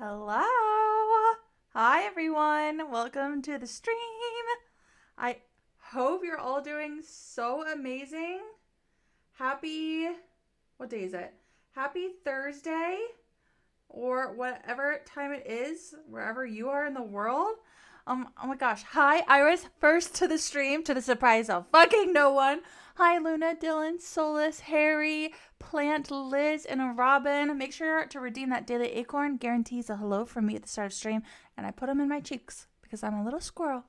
Hello. Hi, everyone. Welcome to the stream. I hope you're all doing so amazing. What day is it? Happy Thursday, or whatever time it is, wherever you are in the world. Oh my gosh. Hi, Iris. First to the stream, to the surprise of fucking no one. Hi, Luna, Dylan, Solus, Harry, Plant, Liz, and Robin. Make sure to redeem that daily acorn. Guarantees a hello from me at the start of stream. And I put them in my cheeks because I'm a little squirrel.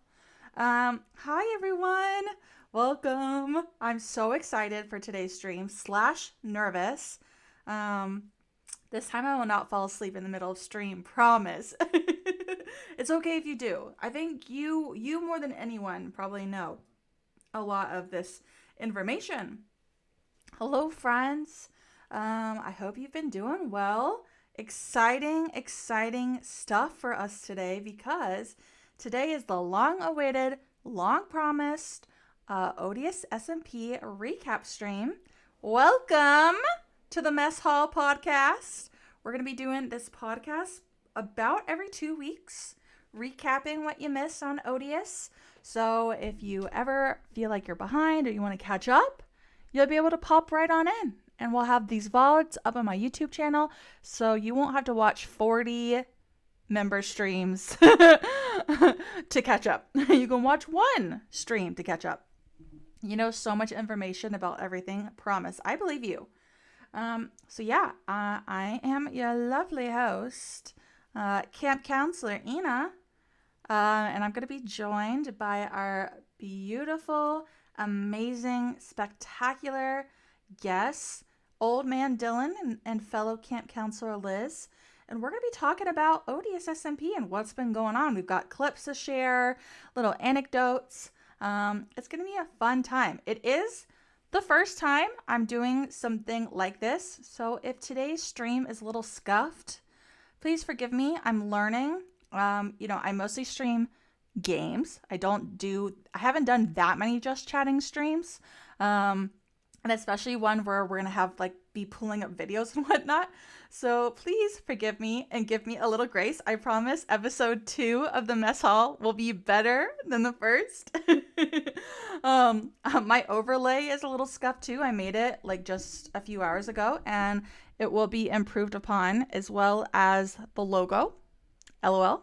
Hi, everyone. Welcome. I'm so excited for today's stream / nervous. This time I will not fall asleep in the middle of stream, promise. It's okay if you do. I think you more than anyone probably know a lot of this information. Hello, friends. I hope you've been doing well. Exciting stuff for us today because today is the long-awaited, long-promised Odious SMP recap stream. Welcome to the Mess Hall podcast. We're going to be doing this podcast about every 2 weeks, recapping what you missed on Odious. So if you ever feel like you're behind or you want to catch up, you'll be able to pop right on in. And we'll have these VODs up on my YouTube channel, so you won't have to watch 40 member streams to catch up. You can watch one stream to catch up. You know so much information about everything. Promise. I believe you. I am your lovely host, Camp Counselor Ina, and I'm going to be joined by our beautiful, amazing, spectacular guests, Old Man Dylan and fellow Camp Counselor Liz. And we're going to be talking about Odious SMP and what's been going on. We've got clips to share, little anecdotes. It's going to be a fun time. It is the first time I'm doing something like this, so if today's stream is a little scuffed, please forgive me. I'm learning. I mostly stream games. I haven't done that many just chatting streams, and especially one where we're gonna have be pulling up videos and whatnot. So please forgive me and give me a little grace. I promise episode 2 of the Mess Hall will be better than the first. My overlay is a little scuffed too. I made it just a few hours ago and it will be improved upon, as well as the logo. LOL.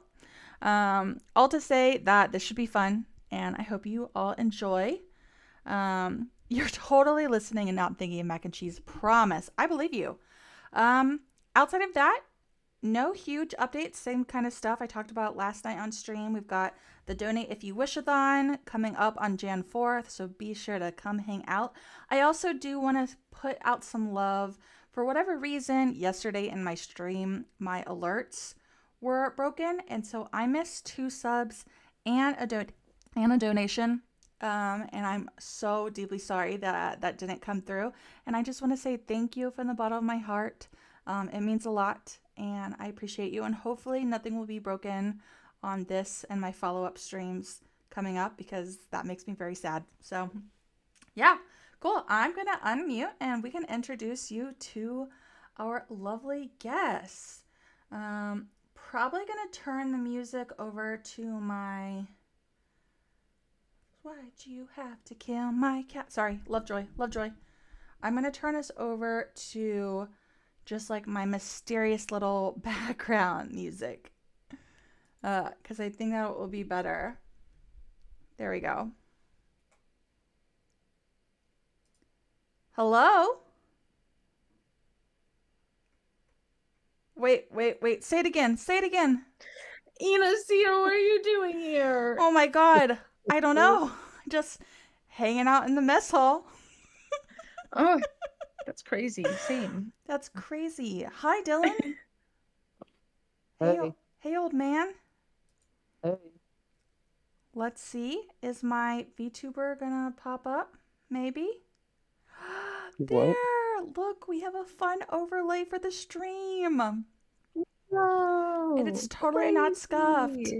All to say that this should be fun and I hope you all enjoy. You're totally listening and not thinking of mac and cheese. Promise. I believe you. Outside of that, no huge updates. Same kind of stuff I talked about last night on stream. We've got the Donate If You Wish-a-thon coming up on Jan 4th, so be sure to come hang out. I also do want to put out some love. For whatever reason, yesterday in my stream, my alerts were broken, and so I missed 2 subs and a donation. And I'm so deeply sorry that didn't come through. And I just want to say thank you from the bottom of my heart. It means a lot, and I appreciate you. And hopefully nothing will be broken on this and my follow-up streams coming up, because that makes me very sad. So, yeah, cool. I'm going to unmute, and we can introduce you to our lovely guests. Probably going to turn the music over to my... Why'd you have to kill my cat? Sorry, Lovejoy. I'm going to turn us over to just my mysterious little background music. Because I think that will be better. There we go. Hello? Wait. Say it again. Ina, Sia, what are you doing here? Oh my god. I don't know. Just hanging out in the mess hall. Oh, that's crazy. Same. That's crazy. Hi, Dylan. Hey. Hey, old man. Hey. Let's see. Is my VTuber gonna pop up? Maybe? There! Look, we have a fun overlay for the stream. No. And it's totally not scuffed.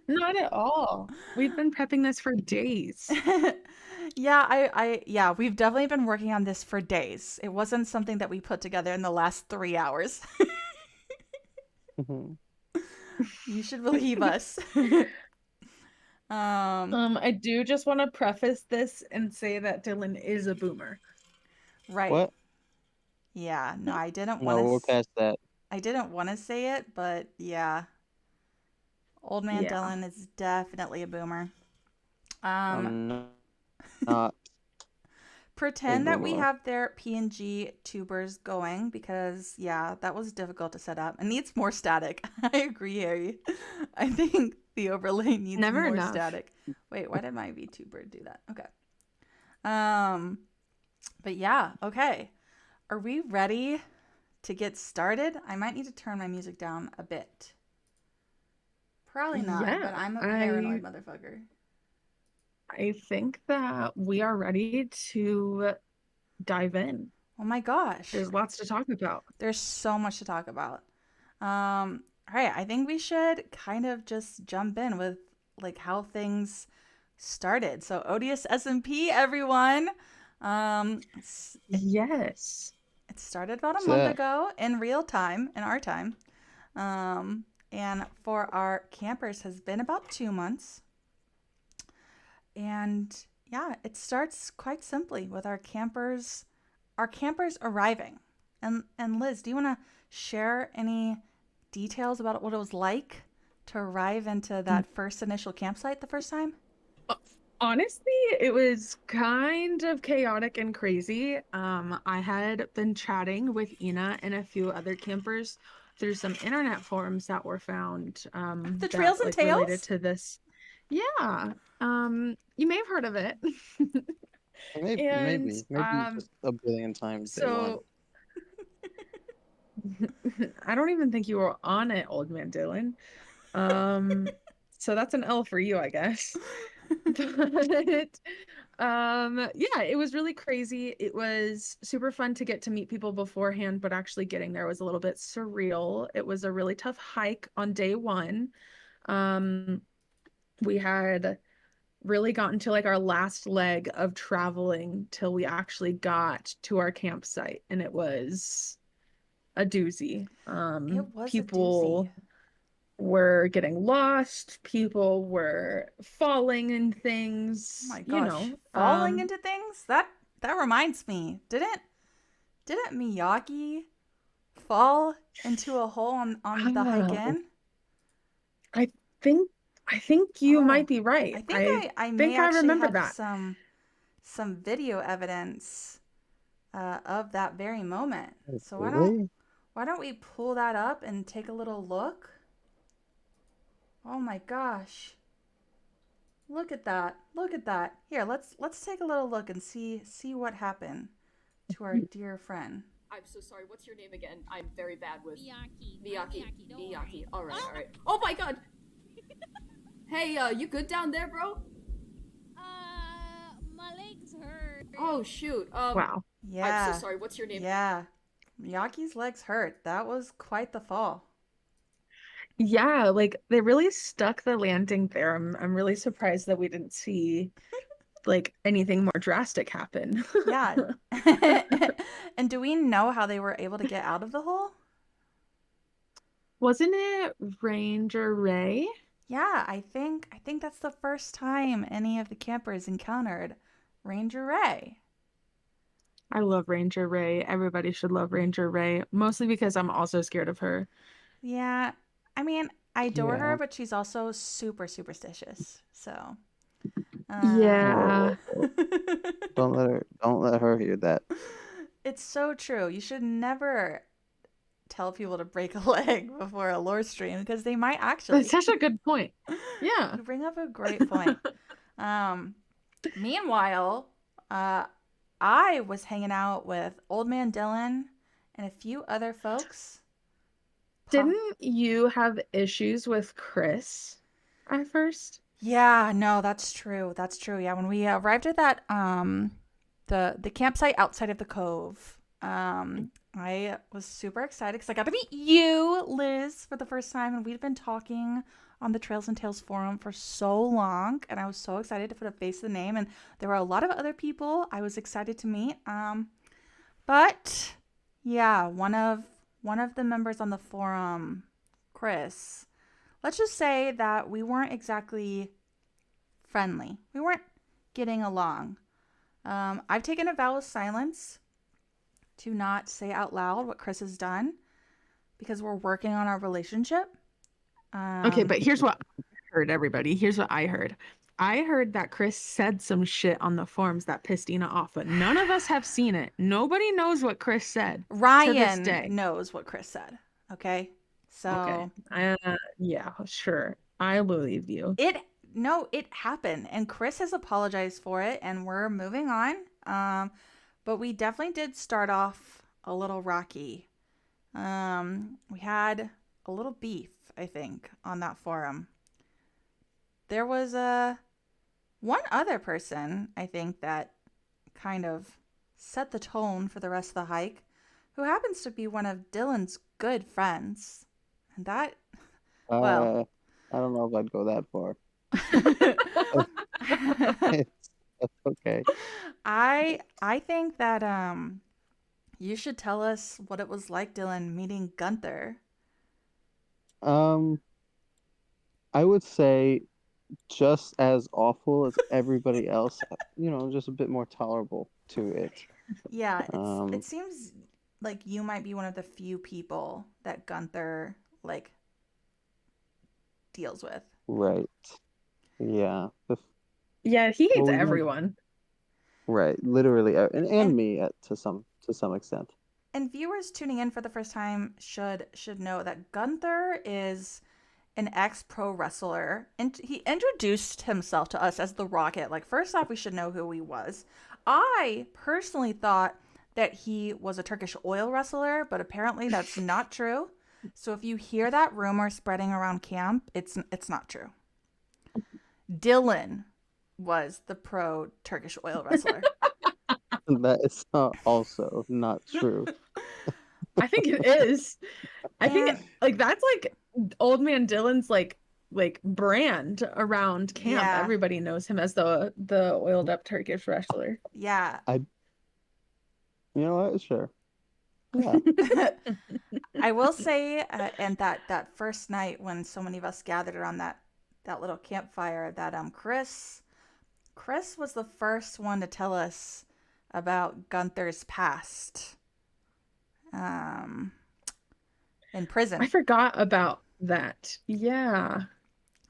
Not at all. We've been prepping this for days. Yeah, we've definitely been working on this for days. It wasn't something that we put together in the last 3 hours. Mhm. You should believe us. um, I do just want to preface this and say that Dylan is a boomer. right. What? Yeah, no, I didn't want No, to we're past that. say it, but yeah, old man Yeah. Dylan is definitely a boomer. Um, I'm not a pretend that we boomer. have their PNG tubers going because yeah, that was difficult to set up. It needs more static. I agree, Harry. I think the overlay needs Never more enough. static. Wait, why did my VTuber do that? Okay. Um, but yeah, okay. Are we ready to get started? I might need to turn my music down a bit. Probably not, but Yeah, I'm a I paranoid motherfucker. I think that we are ready to dive in. Oh my gosh. There's lots to talk about. There's so much to talk about. All right, I think we should kind of just jump in with like how things started. So Odious SMP, everyone. It Yes. it started about a What's month that? ago in real time, in our time. Um, and for our campers has been about 2 months. And yeah, it starts quite simply with our campers arriving. And Liz, do you want to share any details about what it was like to arrive into that first initial campsite the first time? Uh, Honestly, it was kind of chaotic and crazy. I had been chatting with Ina and a few other campers through some internet forums that were found The that trails and like related tales? to this. Yeah. You may have heard of it. Maybe, And maybe just a billion times day one. so I don't even think you were on it, Old Man Dylan. Um, so that's an L for you, I guess. But yeah, it was really crazy. It was super fun to get to meet people beforehand, but actually getting there was a little bit surreal. It was a really tough hike on day one. Um, we had really gotten to like our last leg of traveling till we actually got to our campsite, and it was a doozy. It was a doozy. People were getting lost, people were falling in Oh my things, you gosh, know. falling into things? That reminds me. Didn't Miyagi fall into a hole on the hike Oh, in? I think I think you Oh, might be right. I think I I may think I actually remember have that. some video evidence of that very moment. So Really? why don't we pull that up and take a little look? Oh my gosh. Look at that. Look at that. Here, let's take a little look and see what happened to our dear friend. I'm so sorry. What's your name again? I'm very bad with Miyaki. Miyaki. Miyaki, don't Miyaki. worry. All right, Oh! all right. Oh my God. Hey, you good down there, bro? My legs hurt. Oh shoot. Wow. I'm so Yeah. sorry. What's your name? Yeah. Miyagi's legs hurt. That was quite the fall. Yeah, like they really stuck the landing there. I'm really surprised that we didn't see like anything more drastic happen. Yeah. And do we know how they were able to get out of the hole? Wasn't it Ranger Ray? Yeah, I think that's the first time any of the campers encountered Ranger Ray. I love Ranger Ray. Everybody should love Ranger Ray, mostly because I'm also scared of her. Yeah, I mean, I adore her, Yeah. but she's also super superstitious. So, Yeah. Whoa. Don't let her hear that. it's so true. You should never tell people to break a leg before a lore stream because they might That's actually. such a good point. Yeah. You bring up a great point. Um, meanwhile, I was hanging out with Old Man Dylan and a few other folks. Didn't you have issues with Chris at first? Yeah, no, that's true. That's true. Yeah, when we arrived at that the campsite outside of the cove, I was super excited because I got to meet you, Liz, for the first time, and we'd been talking on the Trails and Tales forum for so long, and I was so excited to put a face to the name. And there were a lot of other people I was excited to meet. But yeah, one of the members on the forum Chris, let's just say that we weren't exactly friendly. We weren't getting along. I've taken a vow of silence to not say out loud what Chris has done because we're working on our relationship. Okay, but here's what I heard, everybody. Here's what I heard. I heard that Chris said some shit on the forums that pissed Ina off, but none of us have seen it. Nobody knows what Chris said to this Ryan day. knows what Chris said. Okay, so Okay. Yeah, sure. I believe you. it happened, and Chris has apologized for it, and we're moving on. But we definitely did start off a little rocky. We had a little beef, I think, on that forum. There was one other person, I think, that kind of set the tone for the rest of the hike, who happens to be one of Dylan's good friends. And that, well, I don't know if I'd go that far. That's okay. I think that you should tell us what it was like, Dylan, meeting Gunther. I would say just as awful as everybody else, just a bit more tolerable to it. Yeah, it seems like you might be one of the few people that Gunther like deals with. Right. Yeah. Yeah, he hates Well, everyone. Right. Literally, and And- me to some extent. And viewers tuning in for the first time should know that Gunther is an ex-pro wrestler, and he introduced himself to us as the Rocket. Like, first off, we should know who he was. I personally thought that he was a Turkish oil wrestler, but apparently that's not true. So if you hear that rumor spreading around camp, it's not true. Dylan was the pro Turkish oil wrestler. That is also not true. I think it is. I think And- like that's like old man Dylan's like brand around camp. Yeah. Everybody knows him as the oiled up Turkish wrestler. Yeah. You know what? Sure. Yeah. I will say, and that first night when so many of us gathered around that little campfire, that Chris was the first one to tell us about Gunther's past. In prison. I forgot about that. Yeah.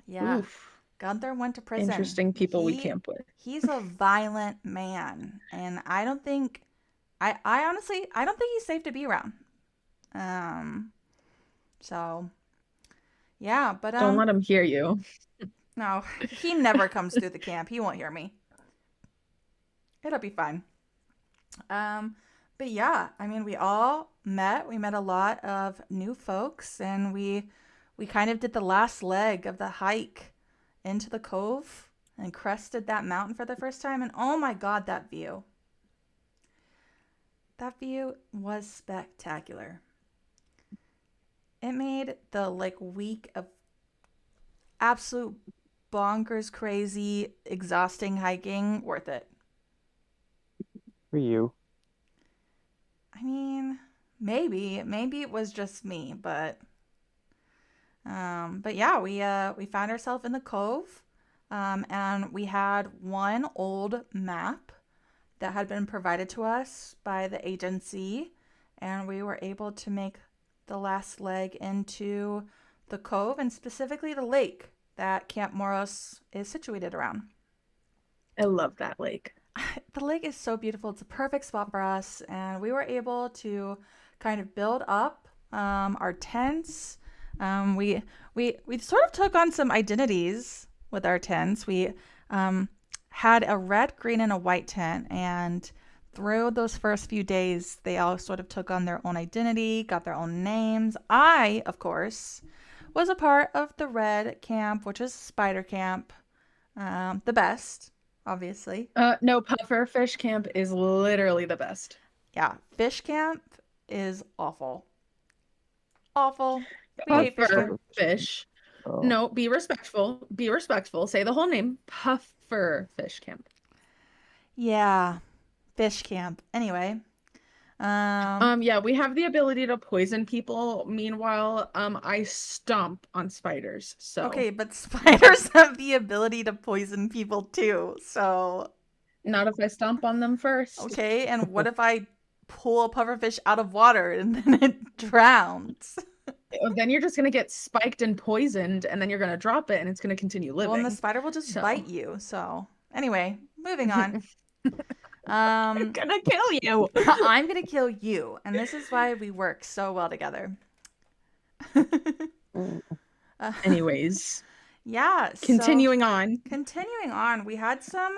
Yeah. Oof. Gunther went to prison. Interesting people we camp with. He's a violent man, and I don't think honestly he's safe to be around. So yeah, but Don't let him hear you. no, he never comes through the camp. He won't hear me. It'll be fine. But yeah, I mean, we met a lot of new folks, and we kind of did the last leg of the hike into the cove and crested that mountain for the first time, and oh my god, that view was spectacular. It made the week of absolute bonkers crazy exhausting hiking worth it. For you. I mean, maybe it was just me, but yeah, we found ourselves in the cove, and we had one old map that had been provided to us by the agency, and we were able to make the last leg into the cove, and specifically the lake that Camp Moros is situated around. I love that lake. The lake is so beautiful. It's a perfect spot for us, and we were able to kind of build up our tents. We sort of took on some identities with our tents. We had a red, green, and a white tent, and through those first few days, they all sort of took on their own identity, got their own names. I, of course, was a part of the red camp, which is Spider Camp, the best. Obviously. No, Puffer Fish Camp is literally the best. Yeah, Fish Camp is awful. Awful. We Puffer hate Fish Camp. Fish. Oh. No, be respectful. Be respectful. Say the whole name. Puffer Fish Camp. Yeah, Fish Camp. Anyway, Yeah, we have the ability to poison people. Meanwhile, I stomp on spiders. So Okay, but spiders have the ability to poison people too. So, not if I stomp on them first. okay, and what if I pull a pufferfish out of water and then it drowns? Then you're just gonna get spiked and poisoned, and then you're gonna drop it, and it's gonna continue Well, and the living. spider will just So bite you. So, anyway, moving on. I'm gonna kill you. I'm gonna kill you, and this is why we work so well together. Anyways, Yeah, so continuing on. we had some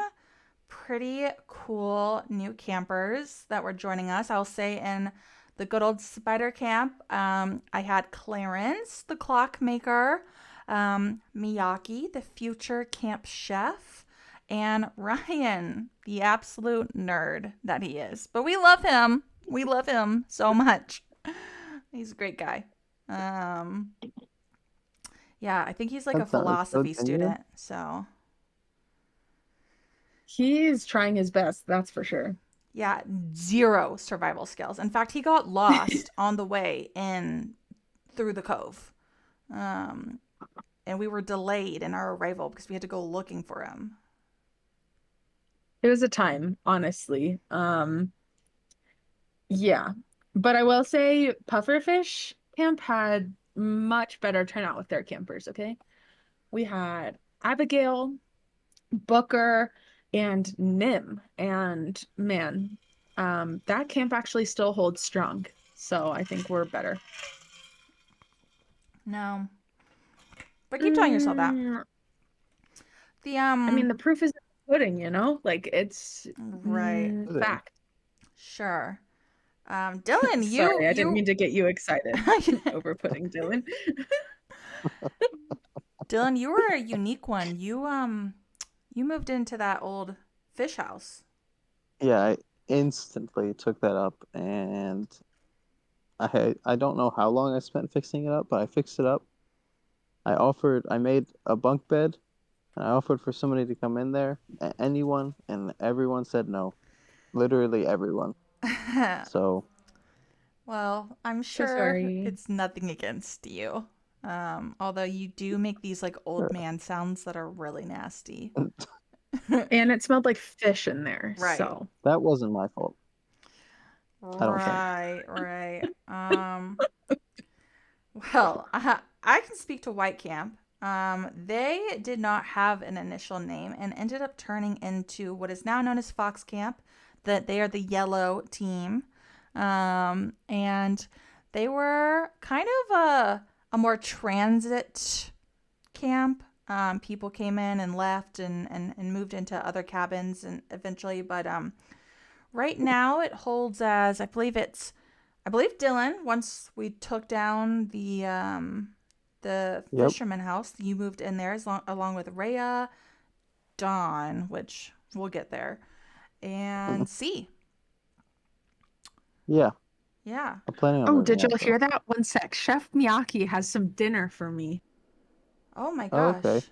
pretty cool new campers that were joining us. I'll say in the good old spider camp, I had Clarence, the clockmaker, Miyaki, the future camp chef, and Ryan, the absolute nerd that he is. But we love him. We love him so much. He's a great guy. Yeah, I think he's like a That sounds philosophy good. And you? student. So, He's trying his best, that's for sure. yeah, zero survival skills. In fact, he got lost on the way in through the cove. And we were delayed in our arrival because we had to go looking for him. It was a time, honestly. Yeah. But I will say Pufferfish Camp had much better turnout with their campers, okay? We had Abigail, Booker, and Nim. And man, that camp actually still holds strong. So I think we're better. No. But keep telling yourself that. The I mean, the proof is in the pudding, you know? Like it's right. fact. Sure. Dylan, Sorry, I didn't you mean to get you excited over pudding, Dylan. Dylan, you were a unique one. You moved into that old fish house. Yeah, I instantly took that up, and I don't know how long I spent fixing it up, but I fixed it up. I made a bunk bed, and I offered for somebody to come in there, anyone, and everyone said no. Literally everyone. So, Well, I'm So sure sorry. it's nothing against you. Although you do make these like old Sure. man sounds that are really nasty. And it smelled like fish in there. Right. So that wasn't my fault. I don't think. Right. Well, I can speak to White Camp. They did not have an initial name and ended up turning into what is now known as Fox Camp. That they are the yellow team. And they were kind of a more transit camp. People came in and left and moved into other cabins and eventually, but right now it holds as I believe Dylan, once we took down the Yep. fisherman house, you moved in there along with Rhea, Dawn, which we'll get there, and C. Yeah, Yeah. I'm planning on oh, moving did y'all out, hear though. that? One sec. Chef Miyaki has some dinner for me. Oh my Oh, gosh. okay.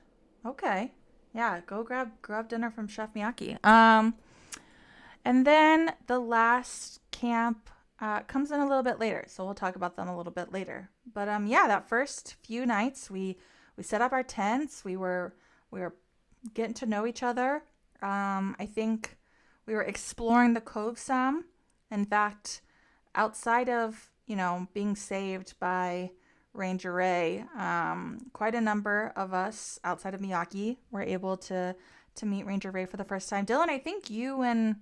Okay. Yeah, go grab dinner from Chef Miyaki. And then the last camp comes in a little bit later, so we'll talk about them a little bit later. But yeah, that first few nights we set up our tents. We were getting to know each other. I think we were exploring the cove some. In fact, outside of being saved by Ranger Ray, quite a number of us outside of Miyaki were able to meet Ranger Ray for the first time. Dylan, I think you and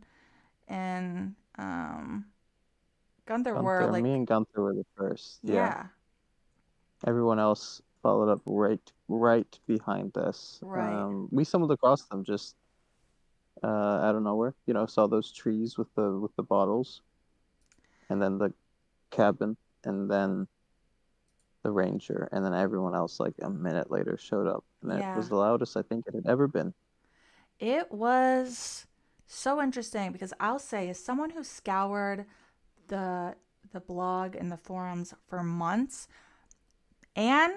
Gunther were like, Me and Gunther were the first. Yeah. yeah, Everyone else followed up right behind us. right. We stumbled across them just out of nowhere. Saw those trees with the bottles, and then the cabin, and then the ranger, and then everyone else like a minute later showed up, and it Yeah. was the loudest I think it had ever been. It was so interesting because I'll say, as someone who scoured the blog and the forums for months, and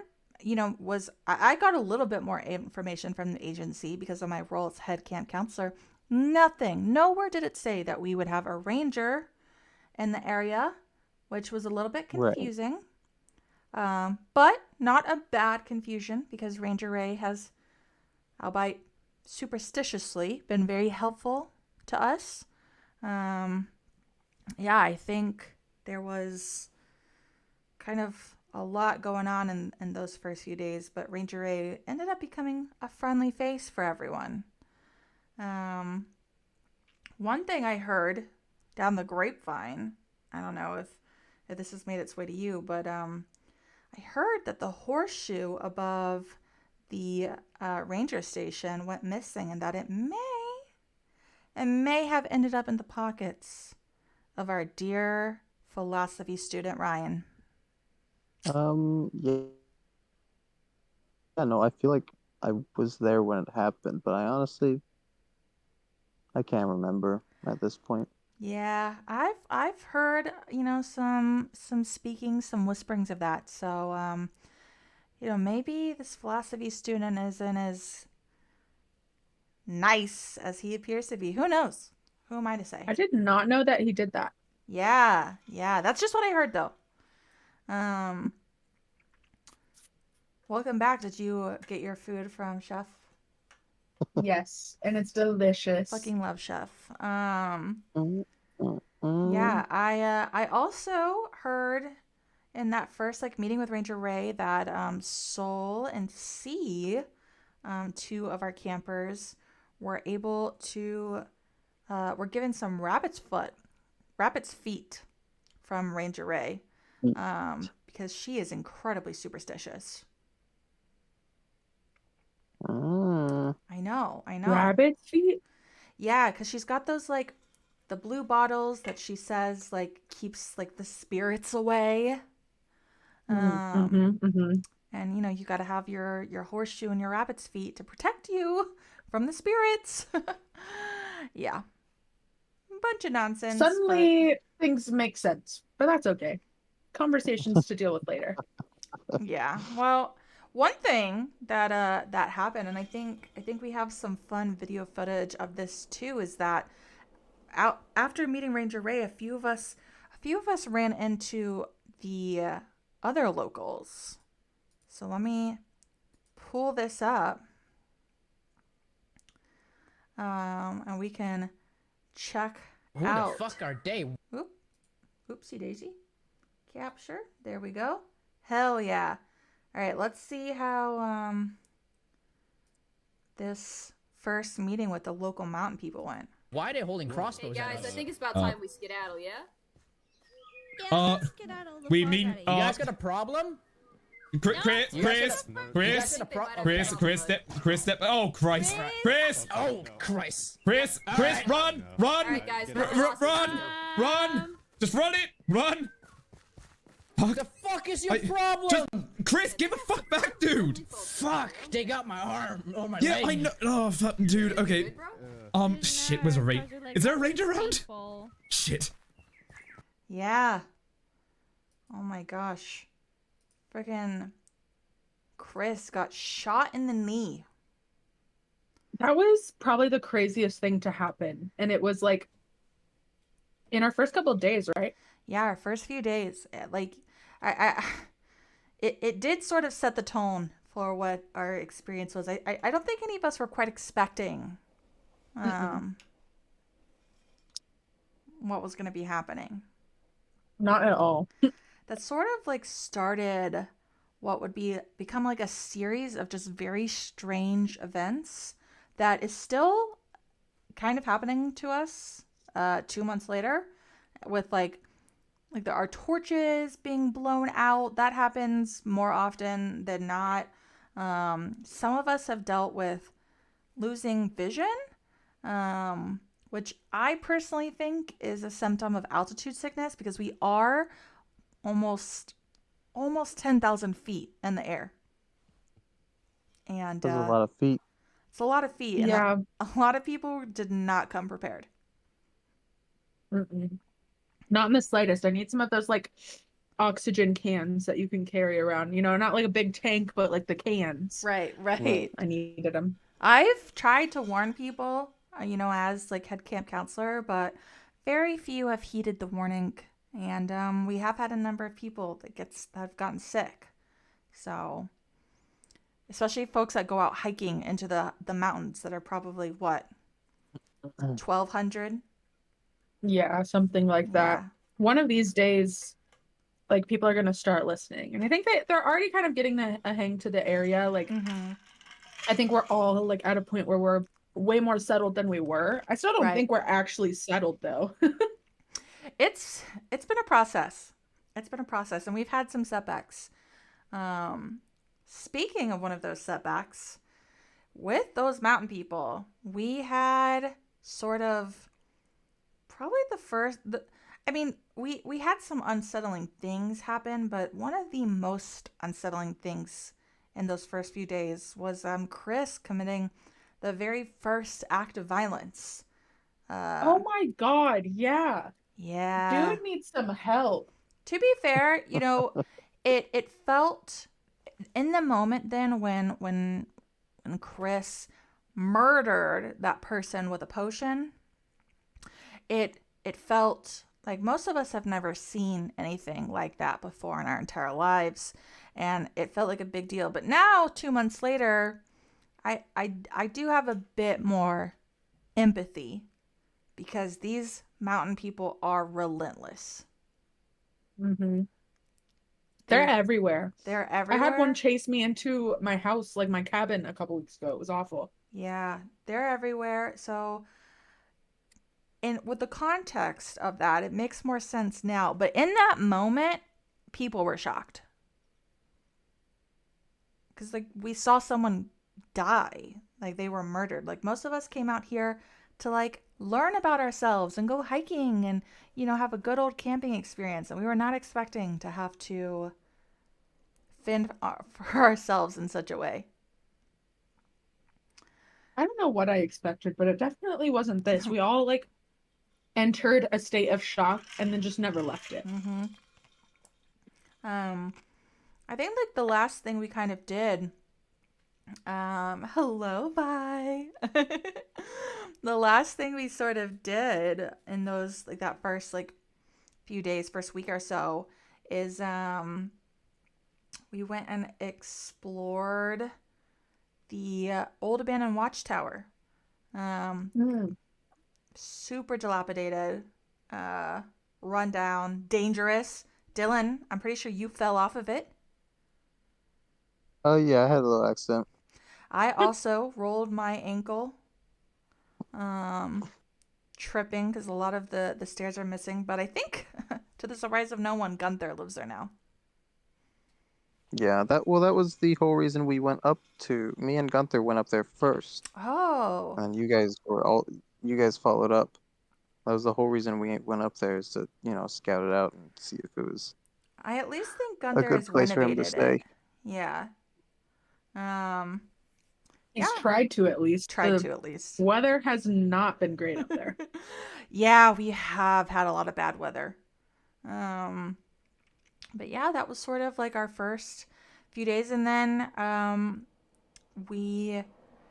I got a little bit more information from the agency because of my role as head camp counselor. Nowhere did it say that we would have a ranger in the area, which was a little bit Right. confusing. But not a bad confusion because Ranger Ray has, albeit superstitiously, been very helpful to us. Yeah, I think there was kind of a lot going on in those first few days, but Ranger Ray ended up becoming a friendly face for everyone. One thing I heard down the grapevine, I don't know if this has made its way to you, but I heard that the horseshoe above the ranger station went missing and that it may have ended up in the pockets of our dear philosophy student Ryan. Yeah. Yeah, no, I feel like I was there when it happened, but I can't remember at this point. Yeah, I've heard, some speaking, some whisperings of that. So, maybe this philosophy student isn't as nice as he appears to be. Who knows? Who am I to say? I did not know that he did that. Yeah, that's just what I heard though. Welcome back. Did you get your food from Chef? Yes, and it's delicious. Fucking love Chef. Mm. Yeah, I also heard in that first meeting with Ranger Ray that Soul and C, two of our campers, were able to were given some rabbit's feet from Ranger Ray, because she is incredibly superstitious. I know. Rabbit feet? Yeah, because she's got those the blue bottles that she says keeps the spirits away. And you got to have your horseshoe and your rabbit's feet to protect you from the spirits. Yeah, bunch of nonsense. Suddenly things make sense, but that's okay. Conversations to deal with later. Yeah. Well, one thing that happened, and I think we have some fun video footage of this too, is that after meeting Ranger Ray, a few of us ran into the other locals. So let me pull this up, and we can check out. Who the fuck are they? Oopsie daisy. Capture. There we go. Hell yeah. All right, let's see how this first meeting with the local mountain people went. Why are they holding crossbows Hey at guys, us? I think it's about time we skedaddle, yeah? We mean, You guys got a problem? Chris, step. Oh, Christ. Chris, Oh, Christ. Chris, run. Alright guys, Run. Just run it. Run. The fuck is your problem? Just, Chris, give a fuck back, dude. Fuck, they got my arm or my Yeah, leg. I know. Oh, fuck, dude. Okay. Good, bro? Shit, was a ranger. Is there a ranger around? Shit. Yeah. Oh my gosh. Freaking Chris got shot in the knee. That was probably the craziest thing to happen. And it was in our first couple of days, right? Yeah, our first few days, it did sort of set the tone for what our experience was. I don't think any of us were quite expecting what was going to be happening. Not at all. That sort of started what would become a series of just very strange events that is still kind of happening to us 2 months later, with our torches being blown out. That happens more often than not. Some of us have dealt with losing vision, which I personally think is a symptom of altitude sickness, because we are almost 10,000 feet in the air. And That's a lot of feet. it's a lot of feet. And Yeah. a lot of people did not come prepared. Not in the slightest. I need some of those oxygen cans that you can carry around. Not like a big tank, but the cans. Right. I needed them. I've tried to warn people, as head camp counselor, but very few have heeded the warning, and we have had a number of people that have gotten sick. So, especially folks that go out hiking into the mountains that are probably what, 1,200? Yeah, something like that. Yeah. One of these days, like people are gonna start listening, and I think they're already kind of getting a hang to the area. Like, Mm-hmm. I think we're all like at a point where we're way more settled than we were. I still don't Right. think we're actually settled though. It's been a process. It's been a process, and we've had some setbacks. Speaking of one of those setbacks, with those mountain people, we had sort of probably the first. I mean, we had some unsettling things happen, but one of the most unsettling things in those first few days was Chris committing the very first act of violence. Oh my God, yeah. Yeah. Dude needs some help. To be fair, it felt in the moment then when Chris murdered that person with a potion, it felt like most of us have never seen anything like that before in our entire lives, and it felt like a big deal. But now, 2 months later, I do have a bit more empathy because these mountain people are relentless. Mm-hmm. They're everywhere. They're I had one everywhere. chase me into my house, like my cabin, a couple weeks ago. It was awful. Yeah, they're everywhere. So, and with the context of that, it makes more sense now. But in that moment, people were shocked. Because, like, we saw someone die. Like, they were murdered. Like, most of us came out here to, like, learn about ourselves and go hiking and, have a good old camping experience. And we were not expecting to have to fend for ourselves in such a way. I don't know what I expected, but it definitely wasn't this. We all like entered a state of shock and then just never left it. Mm-hmm. I think like the last thing we kind of did. Hello, bye. The last thing we sort of did in those like that first like few days, first week or so, is we went and explored the old abandoned watchtower. Super dilapidated, run down, dangerous. Dylan, I'm pretty sure you fell off of it. Oh yeah, I had a little accident. I also rolled my ankle, tripping because a lot of the stairs are missing. But I think, to the surprise of no one, Gunther lives there now. Yeah, that was the whole reason we went up to. Me and Gunther went up there first, Oh, and you guys followed up. That was the whole reason we went up there, is to scout it out and see if it was I at least think a Gunther good has place for him to renovated it. stay. Yeah. He's Yeah. tried to at least. Tried The to at least. weather has not been great up there. Yeah, we have had a lot of bad weather. But yeah, that was sort of like our first few days, and then we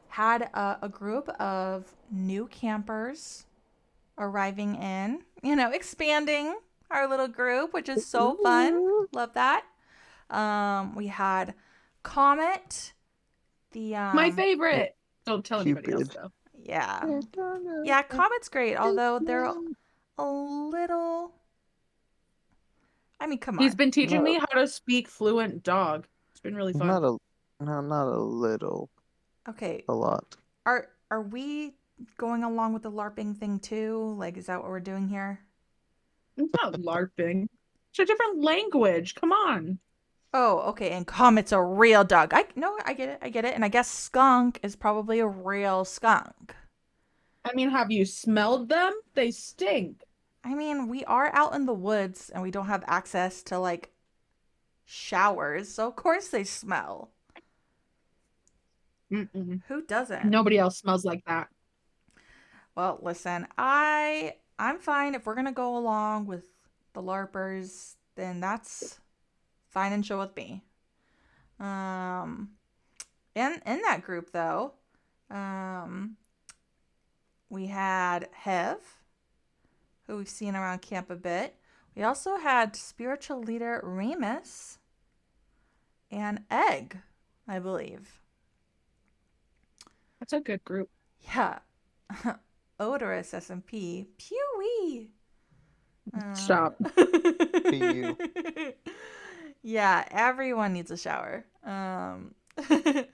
had a group of new campers arriving in, expanding our little group, which is so fun. Love that. We had Comet, the My favorite. Don't tell anybody else Cupid. though. yeah, Comet's great, although they're a little. I mean, come He's on. been teaching No, me how to speak fluent dog. It's been really fun. not a little, Okay, a lot. are we going along with the LARPing thing too? Like, is that what we're doing here? It's not LARPing. It's a different language. Come on. Oh, okay. And Comet's a real dog. I get it. And I guess Skunk is probably a real skunk. I mean, have you smelled them? They stink. I mean, we are out in the woods and we don't have access to like showers, so of course they smell. Mm-mm. Who doesn't? Nobody else smells like that. Well, listen, I'm fine if we're gonna go along with the LARPers, then that's fine and chill with me. In that group though, we had Hev, who we've seen around camp a bit. We also had spiritual leader Remus and Egg, I believe. That's a good group. Yeah. Odious SMP. Pewee. Stop. you. Yeah, everyone needs a shower. But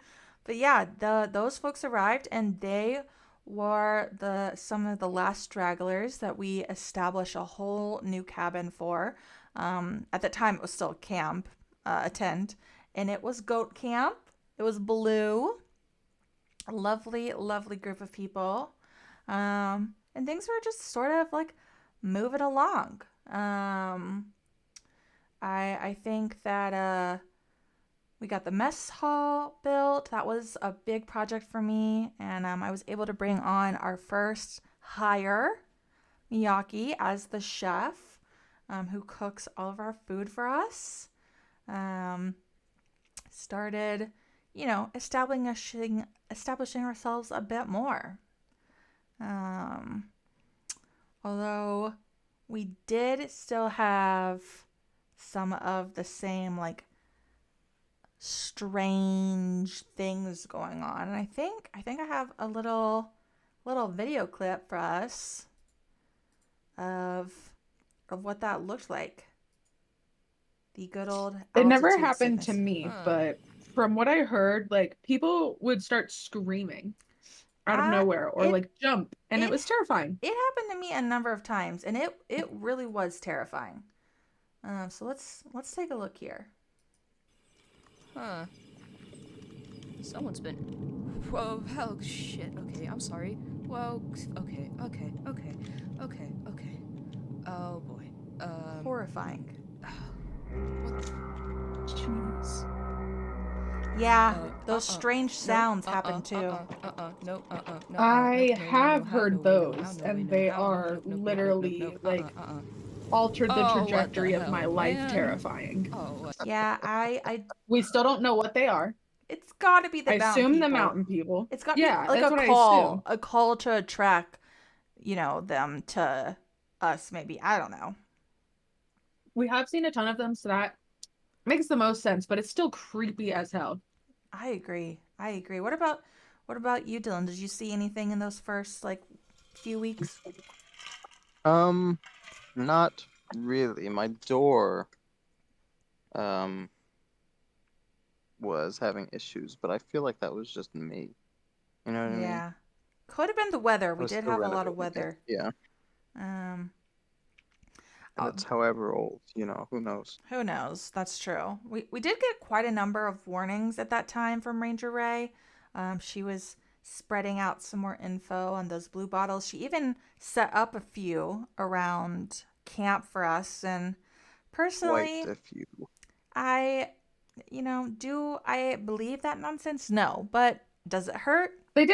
yeah, those folks arrived, and they were some of the last stragglers that we established a whole new cabin for. At the time, it was still camp, a tent, and it was goat camp. It was blue. A lovely, lovely group of people. And things were just sort of like moving along. I think that we got the mess hall built. That was a big project for me, and I was able to bring on our first hire, Miyaki, as the chef, who cooks all of our food for us. Started, establishing ourselves a bit more. Although we did still have some of the same like strange things going on, and I think I have a little video clip for us of what that looked like. The good old It never altitude happened to sickness. me, but from what I heard, like people would start screaming out of nowhere or like jump, and it was terrifying. It happened to me a number of times, and it really was terrifying. So let's take a look here. Huh. Someone's been... Whoa, hell, shit. Okay, I'm sorry. Whoa, okay. Oh, boy. Horrifying. What the... Jeez. Yeah, those strange sounds happen too. No, I have heard those, and they are literally like altered the trajectory of my life, terrifying. Yeah, We still don't know what they are. it's got to be the I mountain assume people. the mountain people. It's got to Yeah, be like that's what I assume. a call to attract, them to us. Maybe, I don't know. We have seen a ton of them, so that makes the most sense, but it's still creepy as hell. I agree. What about you, Dylan? Did you see anything in those first like few weeks? Not really. My door was having issues, but I feel like that was just me. You know what I mean? Yeah. Could have been the weather. We was did still have a lot of renovating it. weather. Yeah. Um, And it's however old, who knows? Who knows? That's true. We did get quite a number of warnings at that time from Ranger Ray. She was spreading out some more info on those blue bottles. She even set up a few around camp for us. And personally, Quite a few. do I believe that nonsense? No. But does it hurt? They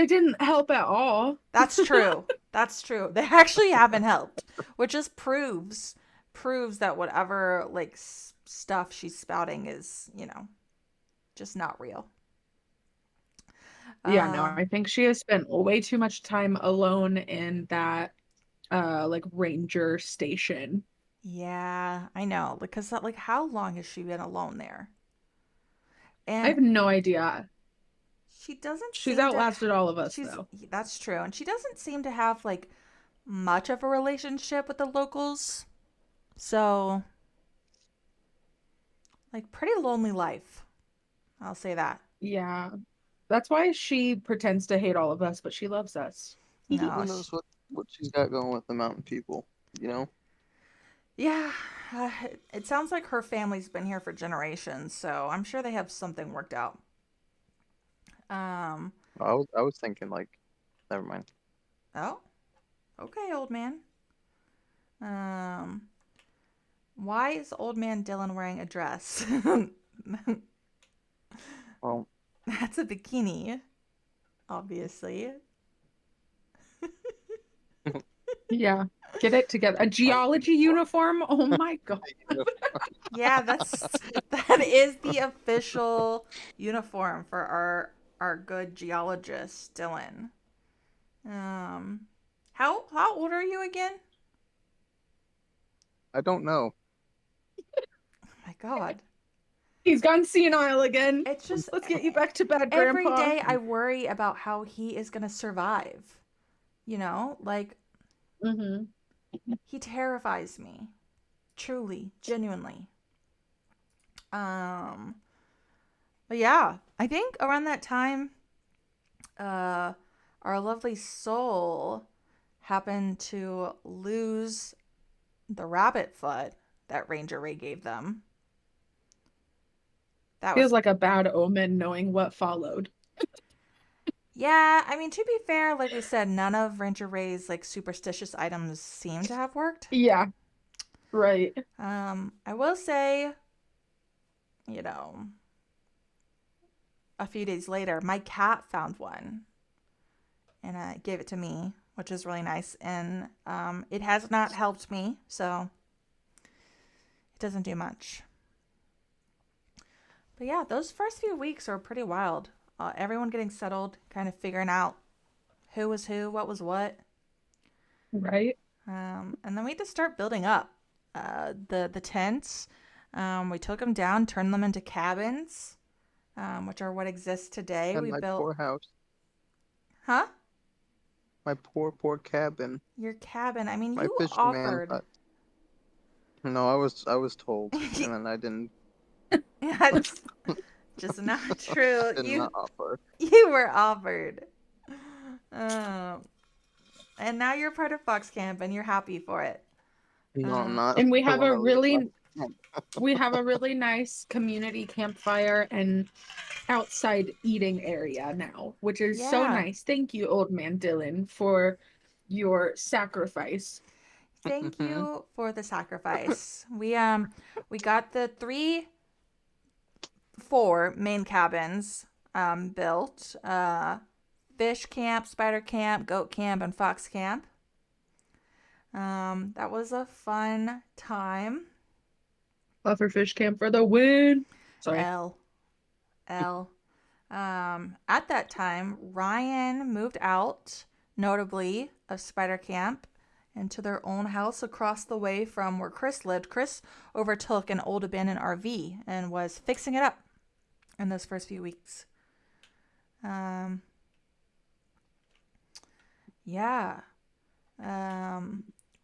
didn't help at all. That's true. That's true. They actually haven't helped, which just proves that whatever like stuff she's spouting is, just not real. Yeah, no, I think she has spent way too much time alone in that like ranger station. Yeah, I know, because like how long has she been alone there? I have And no idea. she doesn't She's seem to- outlasted all of us, though. That's true. And she doesn't seem to have like much of a relationship with the locals. So like pretty lonely life. I'll say that. Yeah. That's why she pretends to hate all of us, but she loves us. Who No, knows what she's got going with the mountain people, yeah, it sounds like her family's been here for generations, so I'm sure they have something worked out. I was thinking like, never mind. Oh, okay, old man. Why is old man Dylan wearing a dress? Well, That's a bikini, obviously. Yeah. Get it together. A geology uniform? Oh my god. Yeah, that is the official uniform for our good geologist, Dylan. How old are you again? I don't know. Oh my God. He's gone senile again. It's just Let's get you back to bed, every Grandpa. day I worry about how he is gonna survive. You know, like Mm-hmm. he terrifies me. Truly, genuinely. Um, but yeah, I think around that time, uh, our lovely soul happened to lose the rabbit foot that Ranger Ray gave them. That Feels was, like a bad omen knowing what followed. yeah, I mean, to be fair, like we said, none of Ranger Ray's like superstitious items seem to have worked. Yeah, right. I will say, you know, a few days later, my cat found one and gave it to me, which is really nice. And it has not helped me, so it doesn't do much. But yeah, those first few weeks are pretty wild. Everyone getting settled, kind of figuring out who was who, what was what. Right. And then we had to start building up the tents. We took them down, turned them into cabins, which are what exists today. And We my built, poor house. huh? My poor cabin. Your cabin. I mean, My you fisherman offered. hut. No, I was told, and then I didn't. That's just not true. Did not offer. You were offered. Um, and now you're part of Fox Camp, and you're happy for it. No, I'm not. And we I have a wanna leave. really nice community campfire and outside eating area now, which is so Yeah. nice. Thank you, old man Dylan, for your sacrifice. Thank you for the sacrifice. We got the 4 main cabins built. Fish camp, spider camp, goat camp, and fox camp. That was a fun time. Pufferfish camp for the win. Sorry. L. At that time, Ryan moved out, notably of Spider Camp, into their own house across the way from where Chris lived. Chris overtook an old abandoned RV and was fixing it up in those first few weeks. Yeah.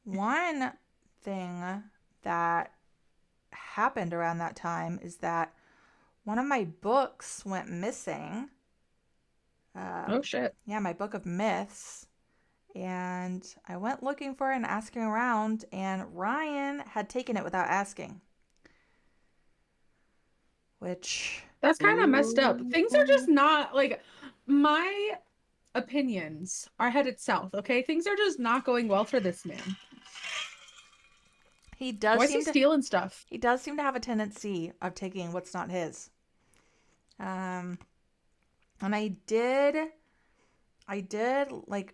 One thing that happened around that time is that one of my books went missing. Oh shit. Yeah, my book of myths. And I went looking for it and asking around, and Ryan had taken it without asking. Which. That's kind of messed up. Things are just not like my opinions are headed south, okay? Things are just not going well for this man. He does Why is he stealing stuff? He does seem to have a tendency of taking what's not his. And I did like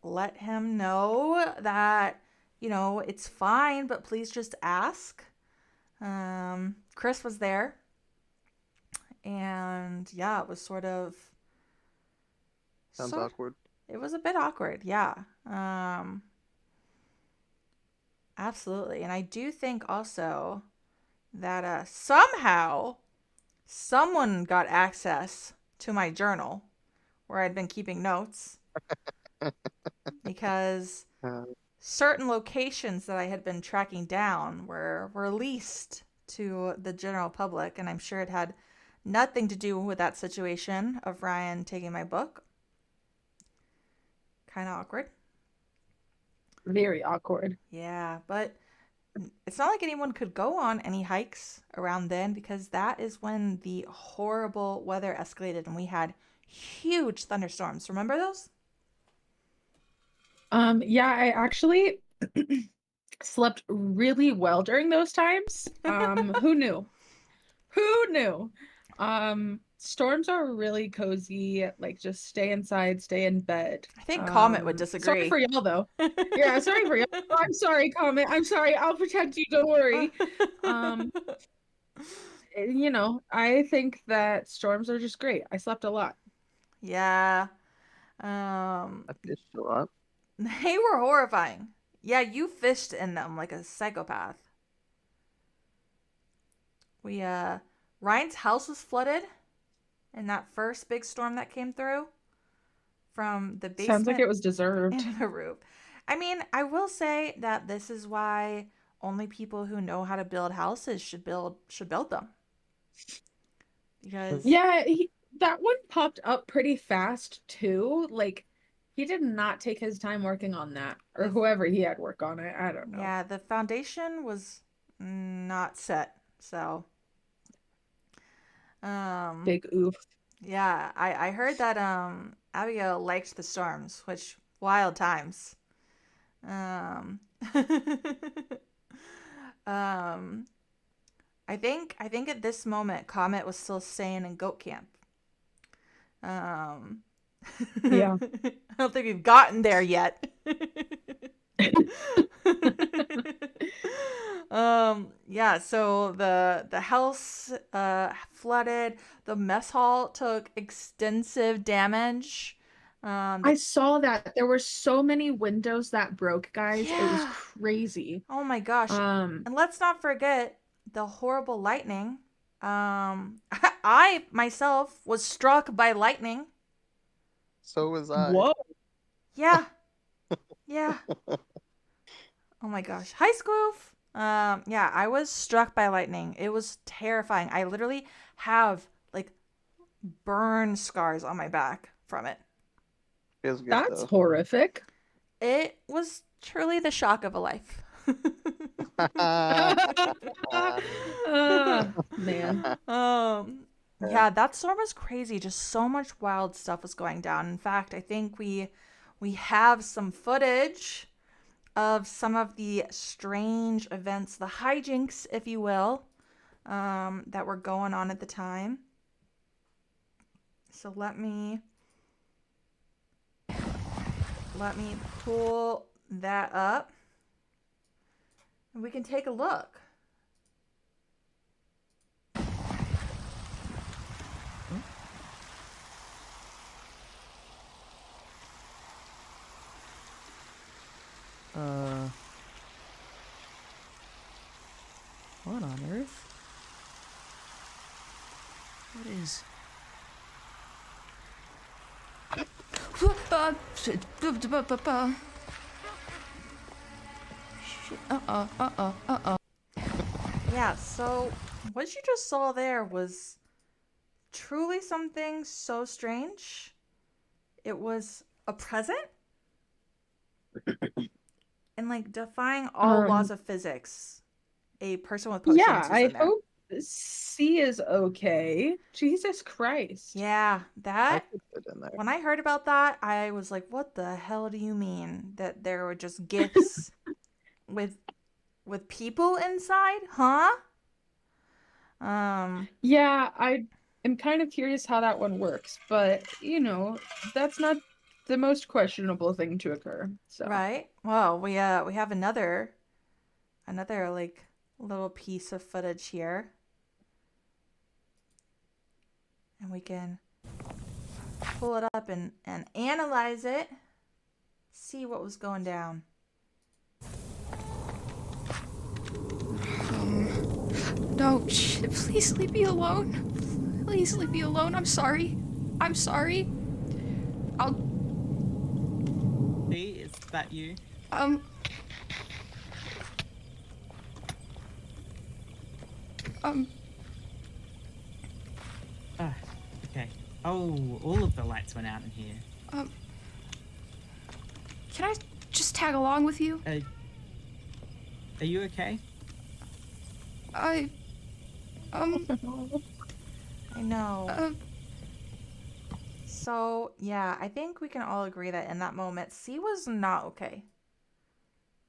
let him know that, you know, it's fine, but please just ask. Chris was there. And yeah, it was sort of Sounds awkward. It was a bit awkward, yeah. Absolutely. And I do think also that somehow someone got access to my journal where I'd been keeping notes because certain locations that I had been tracking down were released to the general public, and I'm sure it had nothing to do with that situation of Ryan taking my book. Kind of awkward. Very awkward. Yeah, but it's not like anyone could go on any hikes around then because that is when the horrible weather escalated and we had huge thunderstorms. Remember those? Yeah, I actually slept really well during those times. Who knew? Who knew? Storms are really cozy, like just stay inside, stay in bed. I think Comet would disagree. Sorry for y'all though. Yeah, sorry for y'all. I'm sorry, Comet. I'm sorry. I'll protect you, don't worry. You know, I think that storms are just great. I slept a lot. Yeah. I fished a lot. They were horrifying. Yeah, you fished in them like a psychopath. Ryan's house was flooded in that first big storm that came through from the Sounds like basement it was deserved. and the roof. I mean, I will say that this is why only people who know how to build houses should build them. Because Yeah, that one popped up pretty fast too. Like, he did not take his time working on that, or whoever he had work on it. I don't know. yeah, the foundation was not set. So Big oof. yeah, I heard that Abigail liked the storms, which wild times. Um um I think at this moment Comet was still staying in goat camp. Yeah. I don't think we've gotten there yet. Yeah, so the house flooded, the mess hall took extensive damage. I saw that there were so many windows that broke, guys. It was Yeah. crazy. Oh my gosh. And let's not forget the horrible lightning. I myself was struck by lightning. So was I. Whoa. Yeah. Yeah. Oh my gosh. Hi, Scoof. Yeah, I was struck by lightning. It was terrifying. I literally have like burn scars on my back from it. Feels good That's though. horrific. It was truly the shock of a life. Man. Yeah, that storm was crazy. Just so much wild stuff was going down. In fact, I think we have some footage of some of the strange events, the hijinks, if you will, that were going on at the time. So let me pull that up and we can take a look. What on earth? What is... Yeah, so what you just saw there was truly something so strange. It was a present and like defying all laws of physics. A person with potions Yeah, was I in there. hope C is okay. Jesus Christ. Yeah, I that could fit in there. when I heard about that, I was like, what the hell do you mean that there were just gifts with people inside? Huh? Yeah, I am kind of curious how that one works, but you know, that's not the most questionable thing to occur. So Right. Well, we have another like little piece of footage here. And we can pull it up and analyze it. See what was going down. No, please leave me alone. Please leave me alone. I'm sorry. I'm sorry. See, is that you? Oh, okay. Oh, all of the lights went out in here. Can I just tag along with you? Are you okay? I know. So, yeah, I think we can all agree that in that moment, C was not okay.